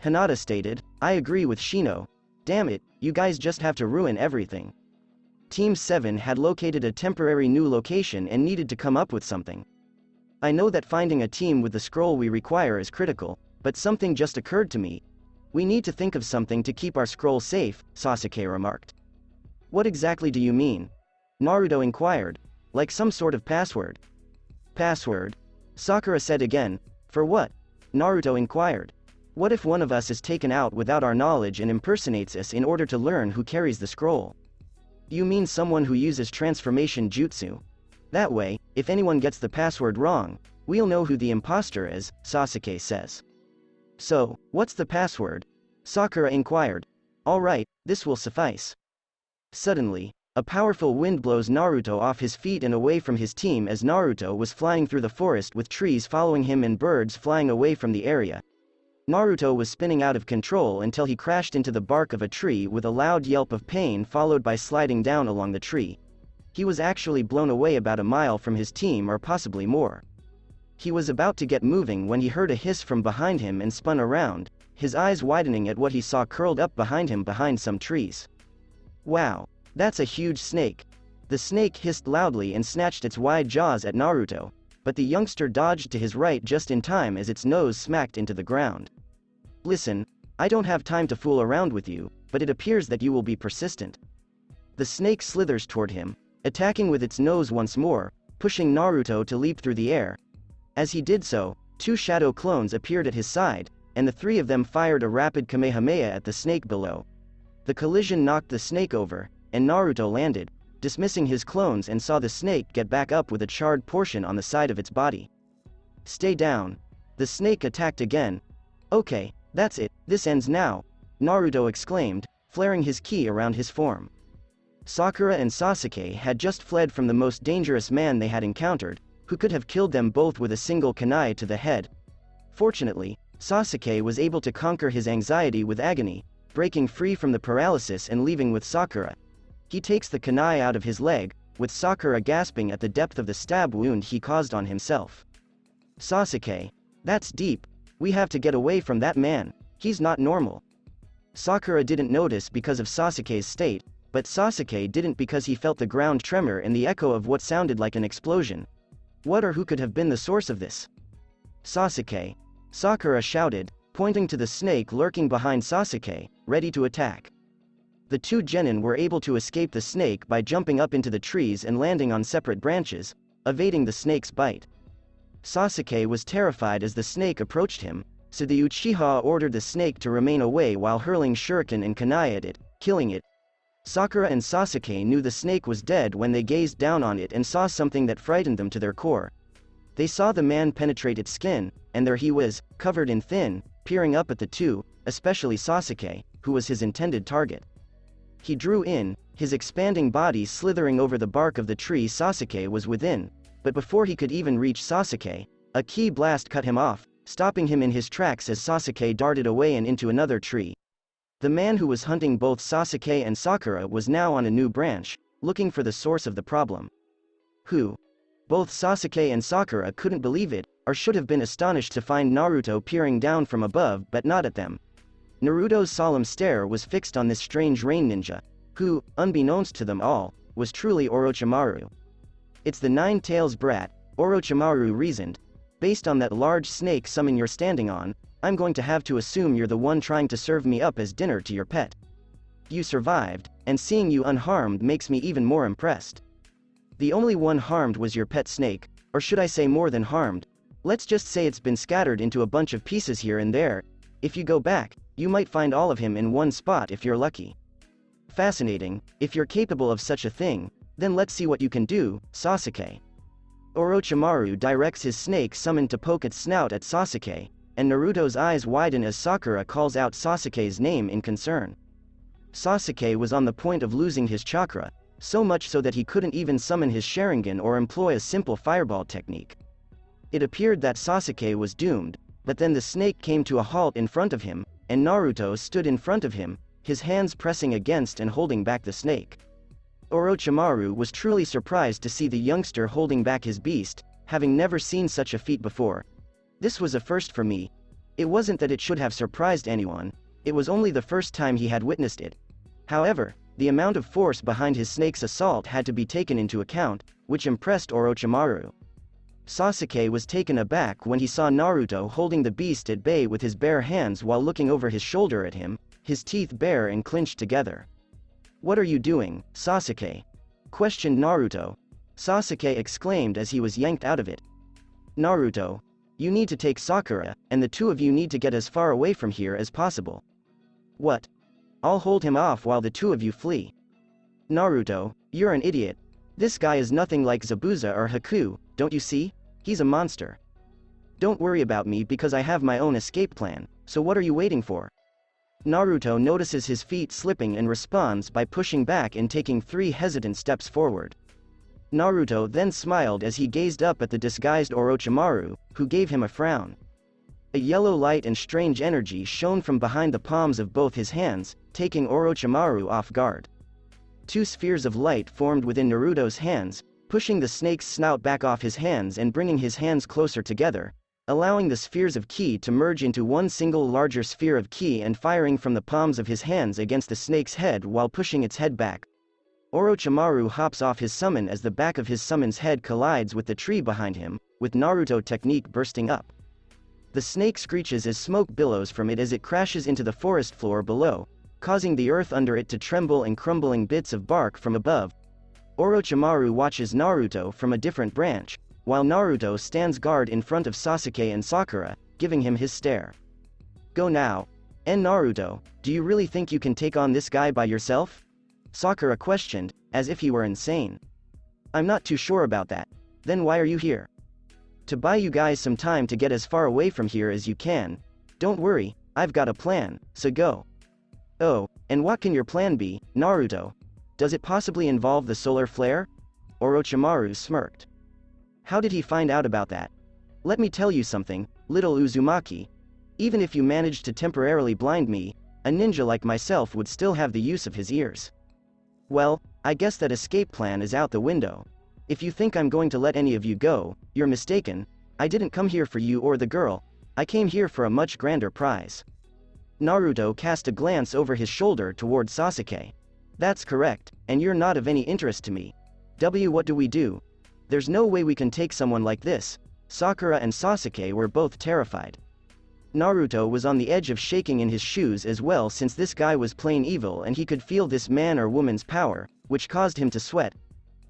Hinata stated, I agree with Shino. Damn it, you guys just have to ruin everything. Team 7 had located a temporary new location and needed to come up with something. I know that finding a team with the scroll we require is critical, but something just occurred to me. We need to think of something to keep our scroll safe, Sasuke remarked. What exactly do you mean? Naruto inquired. Like some sort of password. Password? Sakura said again. For what? Naruto inquired. What if one of us is taken out without our knowledge and impersonates us in order to learn who carries the scroll? You mean someone who uses transformation jutsu? That way, if anyone gets the password wrong, we'll know who the imposter is, Sasuke says. So, what's the password? Sakura inquired. All right, this will suffice. Suddenly, a powerful wind blows Naruto off his feet and away from his team as Naruto was flying through the forest with trees following him and birds flying away from the area. Naruto was spinning out of control until he crashed into the bark of a tree with a loud yelp of pain followed by sliding down along the tree. He was actually blown away about a mile from his team or possibly more. He was about to get moving when he heard a hiss from behind him and spun around, his eyes widening at what he saw curled up behind him behind some trees. Wow, that's a huge snake. The snake hissed loudly and snatched its wide jaws at Naruto, but the youngster dodged to his right just in time as its nose smacked into the ground. Listen, I don't have time to fool around with you, but it appears that you will be persistent. The snake slithers toward him, attacking with its nose once more, pushing Naruto to leap through the air. As he did so, 2 shadow clones appeared at his side, and the 3 of them fired a rapid Kamehameha at the snake below. The collision knocked the snake over, and Naruto landed, dismissing his clones and saw the snake get back up with a charred portion on the side of its body. Stay down. The snake attacked again. Okay, that's it, this ends now, Naruto exclaimed, flaring his ki around his form. Sakura and Sasuke had just fled from the most dangerous man they had encountered, who could have killed them both with a single kunai to the head. Fortunately, Sasuke was able to conquer his anxiety with agony, breaking free from the paralysis and leaving with Sakura. He takes the kunai out of his leg, with Sakura gasping at the depth of the stab wound he caused on himself. Sasuke, that's deep, we have to get away from that man, he's not normal. Sakura didn't notice because of Sasuke's state, but Sasuke didn't because he felt the ground tremor and the echo of what sounded like an explosion. What or who could have been the source of this? Sasuke, Sakura shouted, pointing to the snake lurking behind Sasuke, ready to attack. The 2 genin were able to escape the snake by jumping up into the trees and landing on separate branches, evading the snake's bite. Sasuke was terrified as the snake approached him, so the Uchiha ordered the snake to remain away while hurling shuriken and kunai at it, killing it. Sakura and Sasuke knew the snake was dead when they gazed down on it and saw something that frightened them to their core. They saw the man penetrate its skin, and there he was, covered in thin, peering up at the 2, especially Sasuke, who was his intended target. He drew in, his expanding body slithering over the bark of the tree Sasuke was within, but before he could even reach Sasuke, a ki blast cut him off, stopping him in his tracks as Sasuke darted away and into another tree. The man who was hunting both Sasuke and Sakura was now on a new branch, looking for the source of the problem. Who? Both Sasuke and Sakura couldn't believe it, or should have been astonished to find Naruto peering down from above but not at them. Naruto's solemn stare was fixed on this strange rain ninja, who, unbeknownst to them all, was truly Orochimaru. It's the 9 tails brat, Orochimaru reasoned. Based on that large snake summon you're standing on, I'm going to have to assume you're the one trying to serve me up as dinner to your pet. you survived, and seeing you unharmed makes me even more impressed. The only one harmed was your pet snake, or should I say more than harmed. Let's just say it's been scattered into a bunch of pieces here and there. If you go back, you might find all of him in one spot if you're lucky. Fascinating. If you're capable of such a thing, then let's see what you can do, Sasuke. Orochimaru directs his snake summoned to poke its snout at Sasuke, and Naruto's eyes widen as Sakura calls out Sasuke's name in concern. Sasuke was on the point of losing his chakra, so much so that he couldn't even summon his Sharingan or employ a simple fireball technique. It appeared that Sasuke was doomed, but then the snake came to a halt in front of him, and Naruto stood in front of him, his hands pressing against and holding back the snake. Orochimaru was truly surprised to see the youngster holding back his beast, having never seen such a feat before. This was a first for me. It wasn't that it should have surprised anyone, it was only the first time he had witnessed it. However, the amount of force behind his snake's assault had to be taken into account, which impressed Orochimaru. Sasuke was taken aback when he saw Naruto holding the beast at bay with his bare hands while looking over his shoulder at him, his teeth bare and clenched together. "What are you doing, Sasuke?" questioned Naruto. Sasuke exclaimed as he was yanked out of it. "Naruto, you need to take Sakura, and the two of you need to get as far away from here as possible." "What? I'll hold him off while the two of you flee." "Naruto, you're an idiot. This guy is nothing like Zabuza or Haku, don't you see? He's a monster. Don't worry about me because I have my own escape plan, so what are you waiting for?" Naruto notices his feet slipping and responds by pushing back and taking 3 hesitant steps forward. Naruto then smiled as he gazed up at the disguised Orochimaru, who gave him a frown. A yellow light and strange energy shone from behind the palms of both his hands, taking Orochimaru off guard. 2 spheres of light formed within Naruto's hands, pushing the snake's snout back off his hands and bringing his hands closer together, allowing the spheres of ki to merge into one single larger sphere of ki and firing from the palms of his hands against the snake's head while pushing its head back. Orochimaru hops off his summon as the back of his summon's head collides with the tree behind him, with Naruto technique bursting up. The snake screeches as smoke billows from it as it crashes into the forest floor below, causing the earth under it to tremble and crumbling bits of bark from above. Orochimaru watches Naruto from a different branch, while Naruto stands guard in front of Sasuke and Sakura, giving him his stare. "Go now. And Naruto, do you really think you can take on this guy by yourself?" Sakura questioned, as if he were insane. "I'm not too sure about that. Then why are you here?" "To buy you guys some time to get as far away from here as you can. Don't worry, I've got a plan, so go." "Oh, and what can your plan be, Naruto? Does it possibly involve the solar flare?" Orochimaru smirked. "How did he find out about that? Let me tell you something, little Uzumaki. Even if you managed to temporarily blind me, a ninja like myself would still have the use of his ears. Well, I guess that escape plan is out the window. If you think I'm going to let any of you go, you're mistaken. I didn't come here for you or the girl, I came here for a much grander prize." Naruto cast a glance over his shoulder toward Sasuke. "That's correct, and you're not of any interest to me. What do we do? There's no way we can take someone like this." Sakura and Sasuke were both terrified. Naruto was on the edge of shaking in his shoes as well, since this guy was plain evil and he could feel this man or woman's power, which caused him to sweat.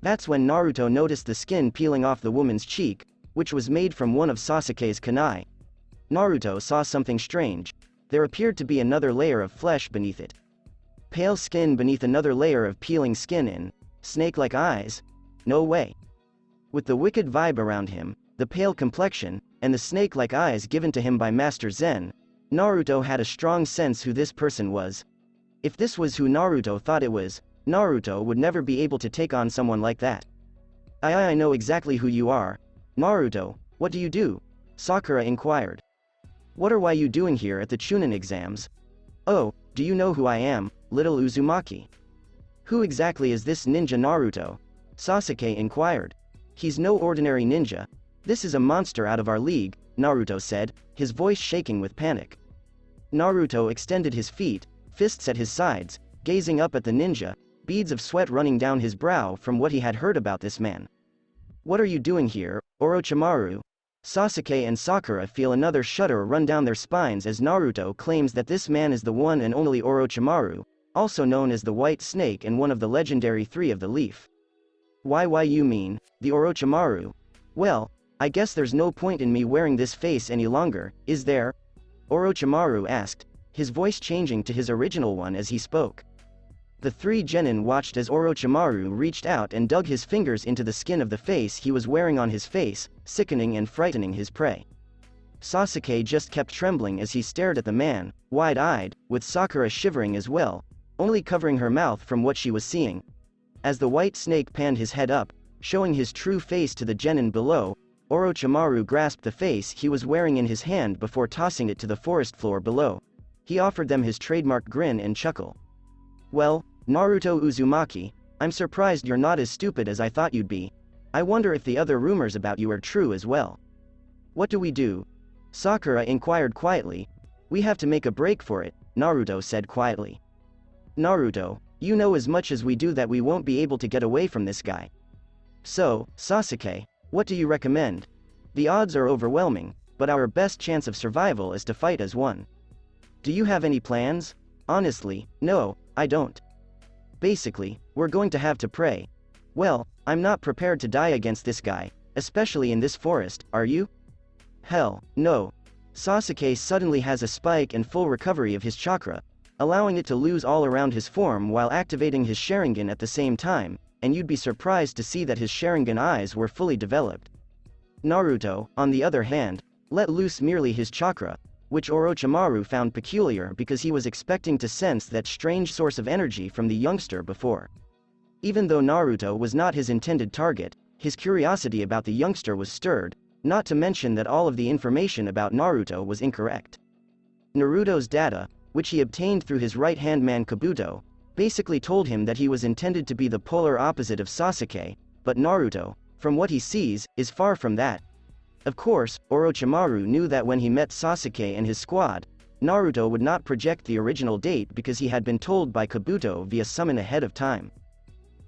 That's when Naruto noticed the skin peeling off the woman's cheek, which was made from one of Sasuke's kunai. Naruto saw something strange. There appeared to be another layer of flesh beneath it. Pale skin beneath another layer of peeling skin in. Snake-like eyes? No way. With the wicked vibe around him, the pale complexion, and the snake-like eyes given to him by Master Zen, Naruto had a strong sense who this person was. If this was who Naruto thought it was, Naruto would never be able to take on someone like that. I know exactly who you are. Naruto, what do you do?" Sakura inquired. "What are you doing here at the Chunin Exams? Oh, do you know who I am, little Uzumaki?" "Who exactly is this ninja Naruto?" Sasuke inquired. "He's no ordinary ninja. This is a monster out of our league," Naruto said, his voice shaking with panic. Naruto extended his feet, fists at his sides, gazing up at the ninja, beads of sweat running down his brow from what he had heard about this man. "What are you doing here, Orochimaru?" Sasuke and Sakura feel another shudder run down their spines as Naruto claims that this man is the one and only Orochimaru, also known as the White Snake and one of the legendary three of the leaf. Why you mean, the Orochimaru? Well, I guess there's no point in me wearing this face any longer, is there? Orochimaru asked, his voice changing to his original one as he spoke. The three genin watched as Orochimaru reached out and dug his fingers into the skin of the face he was wearing on his face, sickening and frightening his prey. Sasuke just kept trembling as he stared at the man, wide-eyed, with Sakura shivering as well, only covering her mouth from what she was seeing. As the white snake panned his head up, showing his true face to the genin below, Orochimaru grasped the face he was wearing in his hand before tossing it to the forest floor below. He offered them his trademark grin and chuckle. Well, Naruto Uzumaki, I'm surprised you're not as stupid as I thought you'd be. I wonder if the other rumors about you are true as well. What do we do? Sakura inquired quietly. We have to make a break for it, Naruto said quietly. Naruto, you know as much as we do that we won't be able to get away from this guy. So, Sasuke, what do you recommend? The odds are overwhelming, but our best chance of survival is to fight as one. Do you have any plans? Honestly, no, I don't. Basically, we're going to have to pray. Well, I'm not prepared to die against this guy, especially in this forest, are you? Hell, no. Sasuke suddenly has a spike and full recovery of his chakra, allowing it to lose all around his form while activating his Sharingan at the same time, and you'd be surprised to see that his Sharingan eyes were fully developed. Naruto, on the other hand, let loose merely his chakra, which Orochimaru found peculiar because he was expecting to sense that strange source of energy from the youngster before. Even though Naruto was not his intended target, his curiosity about the youngster was stirred, not to mention that all of the information about Naruto was incorrect. Naruto's data, which he obtained through his right-hand man Kabuto, basically told him that he was intended to be the polar opposite of Sasuke, but Naruto, from what he sees, is far from that. Of course, Orochimaru knew that when he met Sasuke and his squad, Naruto would not project the original date because he had been told by Kabuto via summon ahead of time.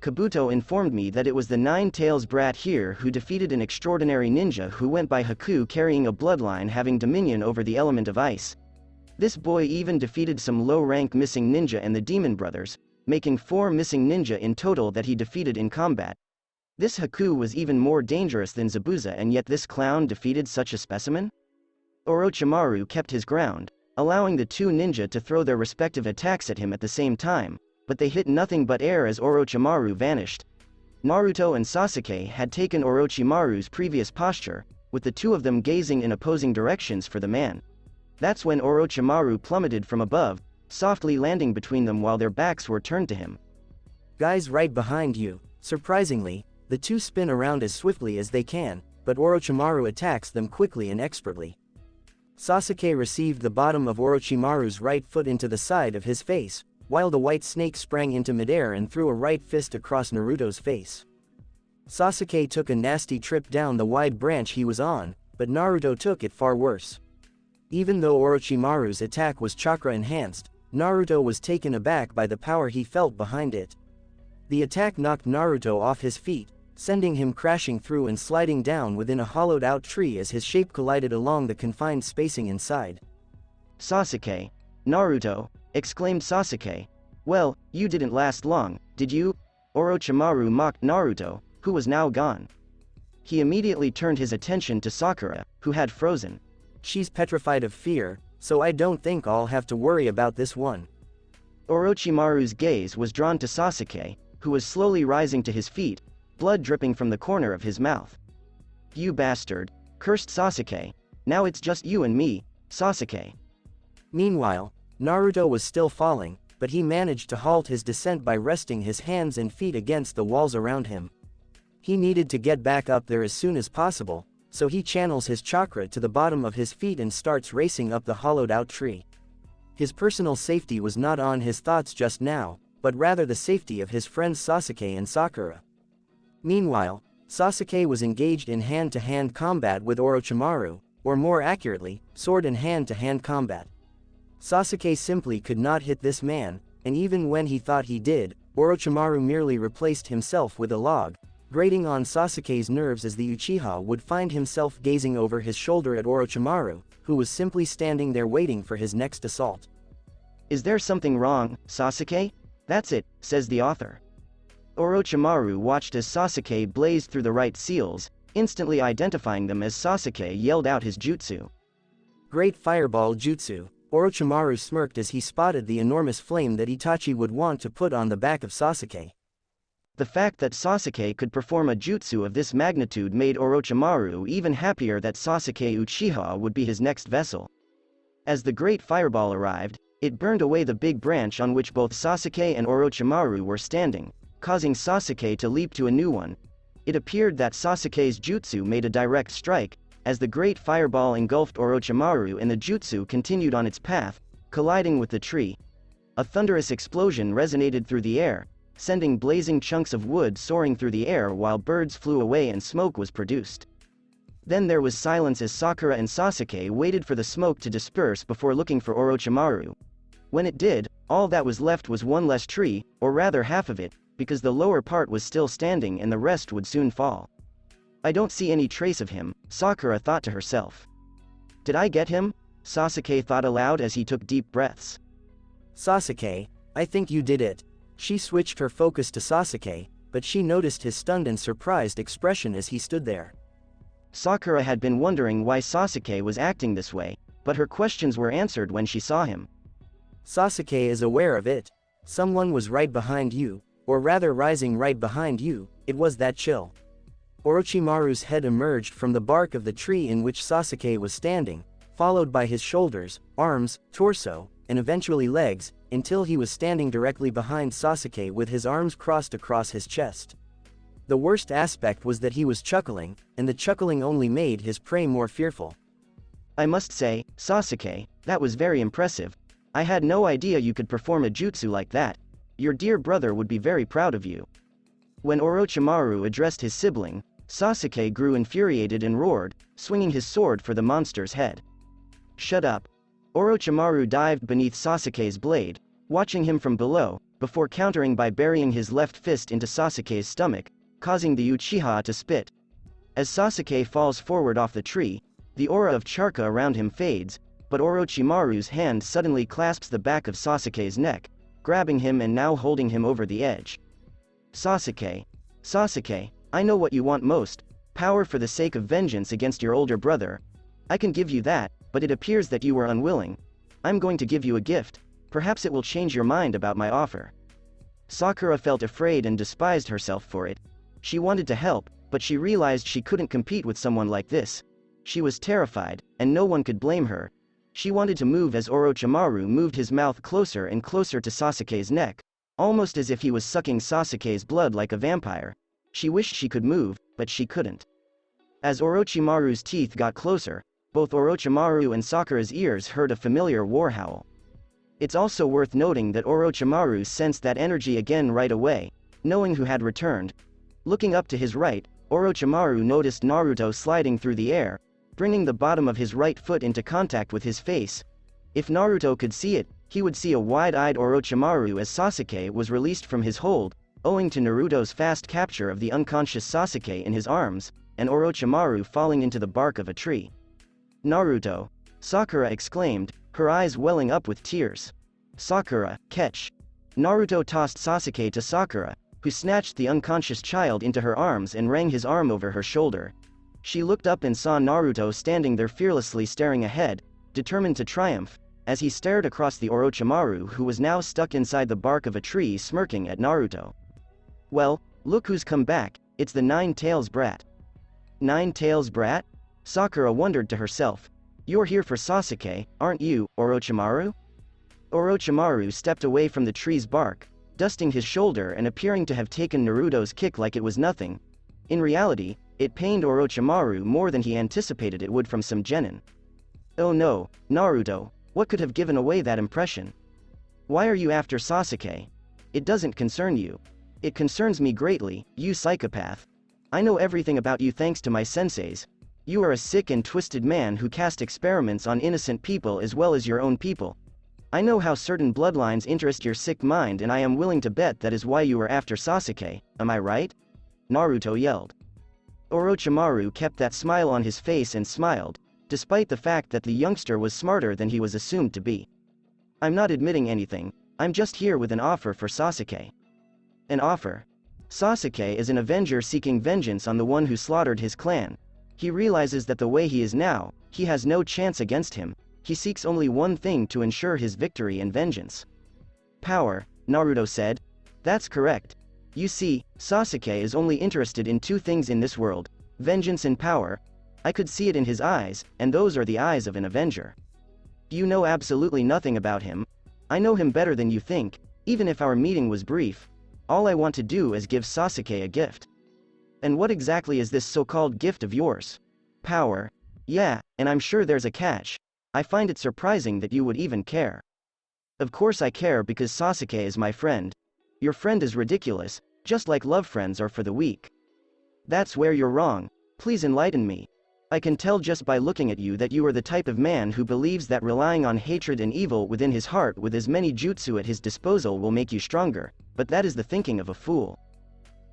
Kabuto informed me that it was the Nine-Tails brat here who defeated an extraordinary ninja who went by Haku carrying a bloodline having dominion over the element of ice. This boy even defeated some low-rank missing ninja and the demon brothers, making 4 missing ninja in total that he defeated in combat. This Haku was even more dangerous than Zabuza, and yet this clown defeated such a specimen? Orochimaru kept his ground, allowing the 2 ninja to throw their respective attacks at him at the same time, but they hit nothing but air as Orochimaru vanished. Naruto and Sasuke had taken Orochimaru's previous posture, with the 2 of them gazing in opposing directions for the man. That's when Orochimaru plummeted from above, softly landing between them while their backs were turned to him. Guys right behind you. Surprisingly, the 2 spin around as swiftly as they can, but Orochimaru attacks them quickly and expertly. Sasuke received the bottom of Orochimaru's right foot into the side of his face, while the white snake sprang into midair and threw a right fist across Naruto's face. Sasuke took a nasty trip down the wide branch he was on, but Naruto took it far worse. Even though Orochimaru's attack was chakra-enhanced, Naruto was taken aback by the power he felt behind it. The attack knocked Naruto off his feet, sending him crashing through and sliding down within a hollowed-out tree as his shape collided along the confined spacing inside. Sasuke. Naruto, exclaimed Sasuke. Well, you didn't last long, did you? Orochimaru mocked Naruto, who was now gone. He immediately turned his attention to Sakura, who had frozen. She's petrified of fear, so I don't think I'll have to worry about this one. Orochimaru's gaze was drawn to Sasuke, who was slowly rising to his feet, blood dripping from the corner of his mouth. You bastard, cursed Sasuke. Now it's just you and me, Sasuke. Meanwhile, Naruto was still falling, but he managed to halt his descent by resting his hands and feet against the walls around him. He needed to get back up there as soon as possible, so he channels his chakra to the bottom of his feet and starts racing up the hollowed-out tree. His personal safety was not on his thoughts just now, but rather the safety of his friends Sasuke and Sakura. Meanwhile, Sasuke was engaged in hand-to-hand combat with Orochimaru, or more accurately, sword and hand-to-hand combat. Sasuke simply could not hit this man, and even when he thought he did, Orochimaru merely replaced himself with a log, grating on Sasuke's nerves as the Uchiha would find himself gazing over his shoulder at Orochimaru, who was simply standing there waiting for his next assault. Is there something wrong, Sasuke? That's it, says the author. Orochimaru watched as Sasuke blazed through the right seals, instantly identifying them as Sasuke yelled out his jutsu. Great Fireball Jutsu. Orochimaru smirked as he spotted the enormous flame that Itachi would want to put on the back of Sasuke. The fact that Sasuke could perform a jutsu of this magnitude made Orochimaru even happier that Sasuke Uchiha would be his next vessel. As the Great Fireball arrived, it burned away the big branch on which both Sasuke and Orochimaru were standing, causing Sasuke to leap to a new one. It appeared that Sasuke's jutsu made a direct strike, as the Great Fireball engulfed Orochimaru and the jutsu continued on its path, colliding with the tree. A thunderous explosion resonated through the air, sending blazing chunks of wood soaring through the air while birds flew away and smoke was produced. Then there was silence as Sakura and Sasuke waited for the smoke to disperse before looking for Orochimaru. When it did, all that was left was one less tree, or rather half of it, because the lower part was still standing and the rest would soon fall. I don't see any trace of him, Sakura thought to herself. Did I get him? Sasuke thought aloud as he took deep breaths. Sasuke, I think you did it. She switched her focus to Sasuke, but she noticed his stunned and surprised expression as he stood there. Sakura had been wondering why Sasuke was acting this way, but her questions were answered when she saw him. Sasuke is aware of it. Someone was right behind you, or rather rising right behind you, it was that chill. Orochimaru's head emerged from the bark of the tree in which Sasuke was standing, followed by his shoulders, arms, torso, and eventually legs, until he was standing directly behind Sasuke with his arms crossed across his chest. The worst aspect was that he was chuckling, and the chuckling only made his prey more fearful. I must say, Sasuke, that was very impressive. I had no idea you could perform a jutsu like that. Your dear brother would be very proud of you. When Orochimaru addressed his sibling, Sasuke grew infuriated and roared, swinging his sword for the monster's head. Shut up. Orochimaru dived beneath Sasuke's blade, watching him from below, before countering by burying his left fist into Sasuke's stomach, causing the Uchiha to spit. As Sasuke falls forward off the tree, the aura of Charka around him fades, but Orochimaru's hand suddenly clasps the back of Sasuke's neck, grabbing him and now holding him over the edge. Sasuke. Sasuke, I know what you want most, power for the sake of vengeance against your older brother. I can give you that, but it appears that you were unwilling. I'm going to give you a gift, perhaps it will change your mind about my offer. Sakura felt afraid and despised herself for it. She wanted to help, but she realized she couldn't compete with someone like this. She was terrified, and no one could blame her. She wanted to move as Orochimaru moved his mouth closer and closer to Sasuke's neck, almost as if he was sucking Sasuke's blood like a vampire. She wished she could move, but she couldn't. As Orochimaru's teeth got closer, both Orochimaru and Sakura's ears heard a familiar war howl. It's also worth noting that Orochimaru sensed that energy again right away, knowing who had returned. Looking up to his right, Orochimaru noticed Naruto sliding through the air, bringing the bottom of his right foot into contact with his face. If Naruto could see it, he would see a wide-eyed Orochimaru as Sasuke was released from his hold, owing to Naruto's fast capture of the unconscious Sasuke in his arms, and Orochimaru falling into the bark of a tree. Naruto! Sakura exclaimed, her eyes welling up with tears. Sakura, catch! Naruto tossed Sasuke to Sakura, who snatched the unconscious child into her arms and rang his arm over her shoulder. She looked up and saw Naruto standing there fearlessly staring ahead, determined to triumph, as he stared across the Orochimaru who was now stuck inside the bark of a tree smirking at Naruto. Well, look who's come back, it's the Nine-Tails brat. Nine-Tails brat? Sakura wondered to herself. You're here for Sasuke, aren't you, Orochimaru? Orochimaru stepped away from the tree's bark, dusting his shoulder and appearing to have taken Naruto's kick like it was nothing. In reality, it pained Orochimaru more than he anticipated it would from some genin. Oh no, Naruto, what could have given away that impression? Why are you after Sasuke? It doesn't concern you. It concerns me greatly, you psychopath. I know everything about you thanks to my senseis. You are a sick and twisted man who cast experiments on innocent people as well as your own people. I know how certain bloodlines interest your sick mind and I am willing to bet that is why you are after Sasuke, am I right? Naruto yelled. Orochimaru kept that smile on his face and smiled, despite the fact that the youngster was smarter than he was assumed to be. I'm not admitting anything, I'm just here with an offer for Sasuke. An offer? Sasuke is an avenger seeking vengeance on the one who slaughtered his clan. He realizes that the way he is now, he has no chance against him. He seeks only one thing to ensure his victory and vengeance. Power, Naruto said. That's correct. You see, Sasuke is only interested in two things in this world, vengeance and power. I could see it in his eyes, and those are the eyes of an avenger. You know absolutely nothing about him. I know him better than you think, even if our meeting was brief. All I want to do is give Sasuke a gift. And what exactly is this so-called gift of yours? Power. Yeah, and I'm sure there's a catch. I find it surprising that you would even care. Of course I care because Sasuke is my friend. Your friend is ridiculous, just like love friends are for the weak. That's where you're wrong. Please enlighten me. I can tell just by looking at you that you are the type of man who believes that relying on hatred and evil within his heart with as many jutsu at his disposal will make you stronger, but that is the thinking of a fool.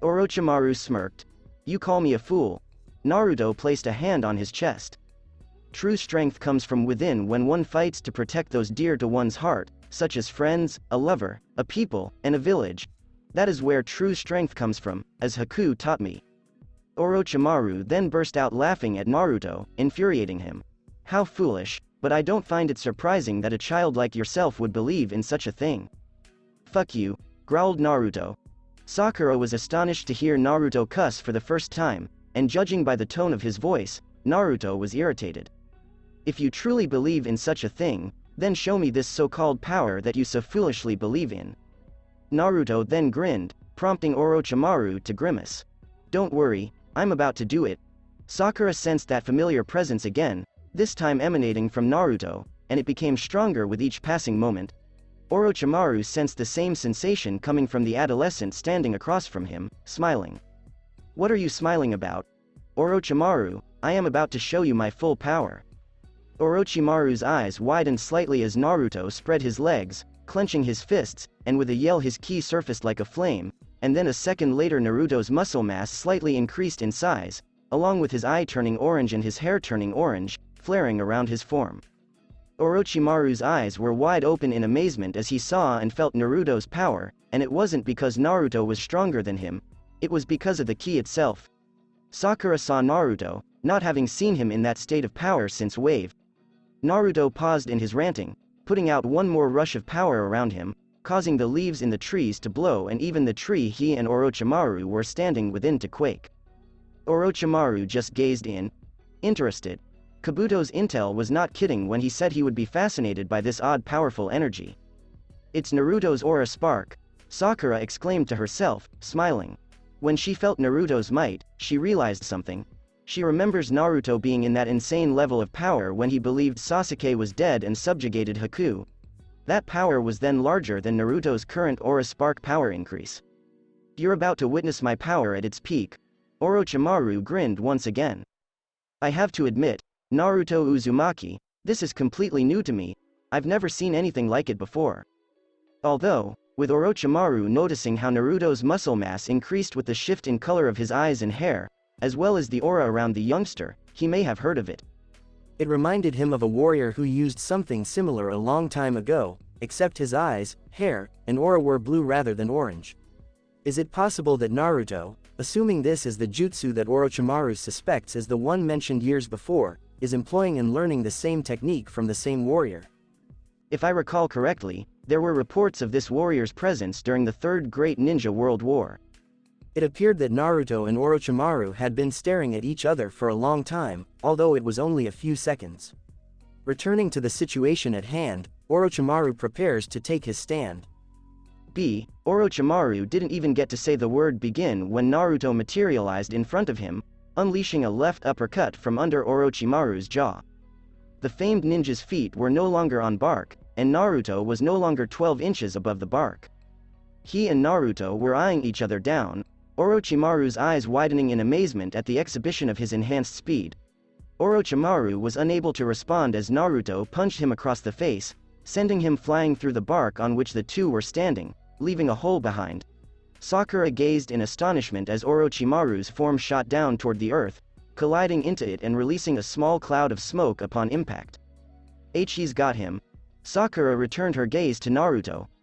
Orochimaru smirked. You call me a fool? Naruto placed a hand on his chest. True strength comes from within when one fights to protect those dear to one's heart, such as friends, a lover, a people, and a village. That is where true strength comes from, as Haku taught me. Orochimaru then burst out laughing at Naruto, infuriating him. How foolish, but I don't find it surprising that a child like yourself would believe in such a thing. Fuck you, growled Naruto. Sakura was astonished to hear Naruto cuss for the first time, and judging by the tone of his voice, Naruto was irritated. If you truly believe in such a thing, then show me this so-called power that you so foolishly believe in. Naruto then grinned, prompting Orochimaru to grimace. Don't worry, I'm about to do it. Sakura sensed that familiar presence again, this time emanating from Naruto, and it became stronger with each passing moment. Orochimaru sensed the same sensation coming from the adolescent standing across from him, smiling. What are you smiling about? Orochimaru, I am about to show you my full power. Orochimaru's eyes widened slightly as Naruto spread his legs, clenching his fists, and with a yell his ki surfaced like a flame, and then a second later Naruto's muscle mass slightly increased in size, along with his eye turning orange and his hair turning orange, flaring around his form. Orochimaru's eyes were wide open in amazement as he saw and felt Naruto's power, and it wasn't because Naruto was stronger than him, it was because of the ki itself. Sakura saw Naruto, not having seen him in that state of power since Wave. Naruto paused in his ranting, putting out one more rush of power around him, causing the leaves in the trees to blow and even the tree he and Orochimaru were standing within to quake. Orochimaru just gazed in. Interested. Kabuto's intel was not kidding when he said he would be fascinated by this odd powerful energy. It's Naruto's aura spark, Sakura exclaimed to herself, smiling. When she felt Naruto's might, she realized something. She remembers Naruto being in that insane level of power when he believed Sasuke was dead and subjugated Haku. That power was then larger than Naruto's current aura spark power increase. You're about to witness my power at its peak. Orochimaru grinned once again. I have to admit, Naruto Uzumaki, this is completely new to me, I've never seen anything like it before. Although, with Orochimaru noticing how Naruto's muscle mass increased with the shift in color of his eyes and hair, as well as the aura around the youngster, he may have heard of it. It reminded him of a warrior who used something similar a long time ago, except his eyes, hair, and aura were blue rather than orange. Is it possible that Naruto, assuming this is the jutsu that Orochimaru suspects as the one mentioned years before, is employing and learning the same technique from the same warrior? If I recall correctly, there were reports of this warrior's presence during the Third Great Ninja World War. It appeared that Naruto and Orochimaru had been staring at each other for a long time, although it was only a few seconds. Returning to the situation at hand, Orochimaru prepares to take his stand. Orochimaru didn't even get to say the word begin when Naruto materialized in front of him, unleashing a left uppercut from under Orochimaru's jaw. The famed ninja's feet were no longer on bark, and Naruto was no longer 12 inches above the bark. He and Naruto were eyeing each other down, Orochimaru's eyes widening in amazement at the exhibition of his enhanced speed. Orochimaru was unable to respond as Naruto punched him across the face, sending him flying through the bark on which the two were standing, leaving a hole behind. Sakura gazed in astonishment as Orochimaru's form shot down toward the earth, colliding into it and releasing a small cloud of smoke upon impact. He's got him. Sakura returned her gaze to Naruto,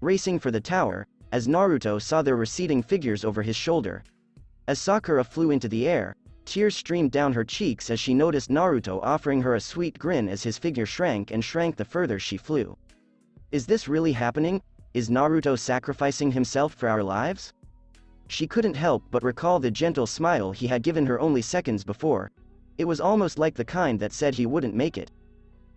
racing for the tower, as Naruto saw their receding figures over his shoulder. As Sakura flew into the air, tears streamed down her cheeks as she noticed Naruto offering her a sweet grin as his figure shrank and shrank the further she flew. Is this really happening? Is Naruto sacrificing himself for our lives? She couldn't help but recall the gentle smile he had given her only seconds before. It was almost like the kind that said he wouldn't make it.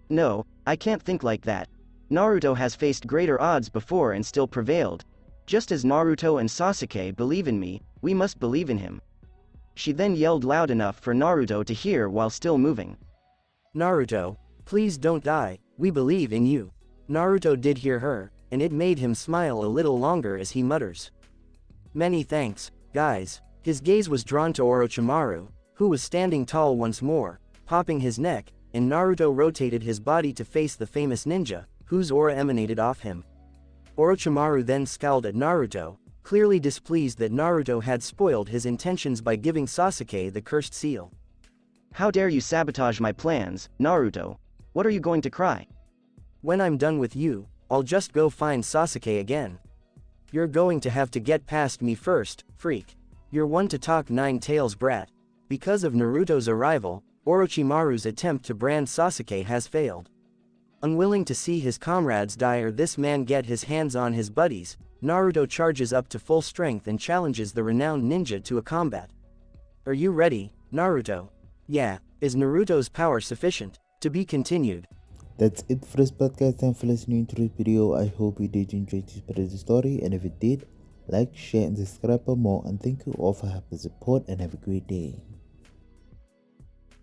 No, I can't think like that. Naruto has faced greater odds before and still prevailed. Just as Naruto and Sasuke believe in me, we must believe in him. She then yelled loud enough for Naruto to hear while still moving. Naruto, please don't die, we believe in you. Naruto did hear her, and it made him smile a little longer as he mutters. Many thanks, guys. His gaze was drawn to Orochimaru, who was standing tall once more, popping his neck, and Naruto rotated his body to face the famous ninja, whose aura emanated off him. Orochimaru then scowled at Naruto, clearly displeased that Naruto had spoiled his intentions by giving Sasuke the cursed seal. How dare you sabotage my plans, Naruto? What are you going to cry? When I'm done with you, I'll just go find Sasuke again. You're going to have to get past me first, freak. You're one to talk nine tails, brat. Because of Naruto's arrival, Orochimaru's attempt to brand Sasuke has failed. Unwilling to see his comrades die or this man get his hands on his buddies, Naruto charges up to full strength and challenges the renowned ninja to a combat. Are you ready, Naruto? Yeah. Is Naruto's power sufficient? To be continued. That's it for this podcast. Thanks for listening to this video. I hope you did enjoy this part of the story, and if you did, like, share and subscribe for more, and thank you all for helping support and have a great day.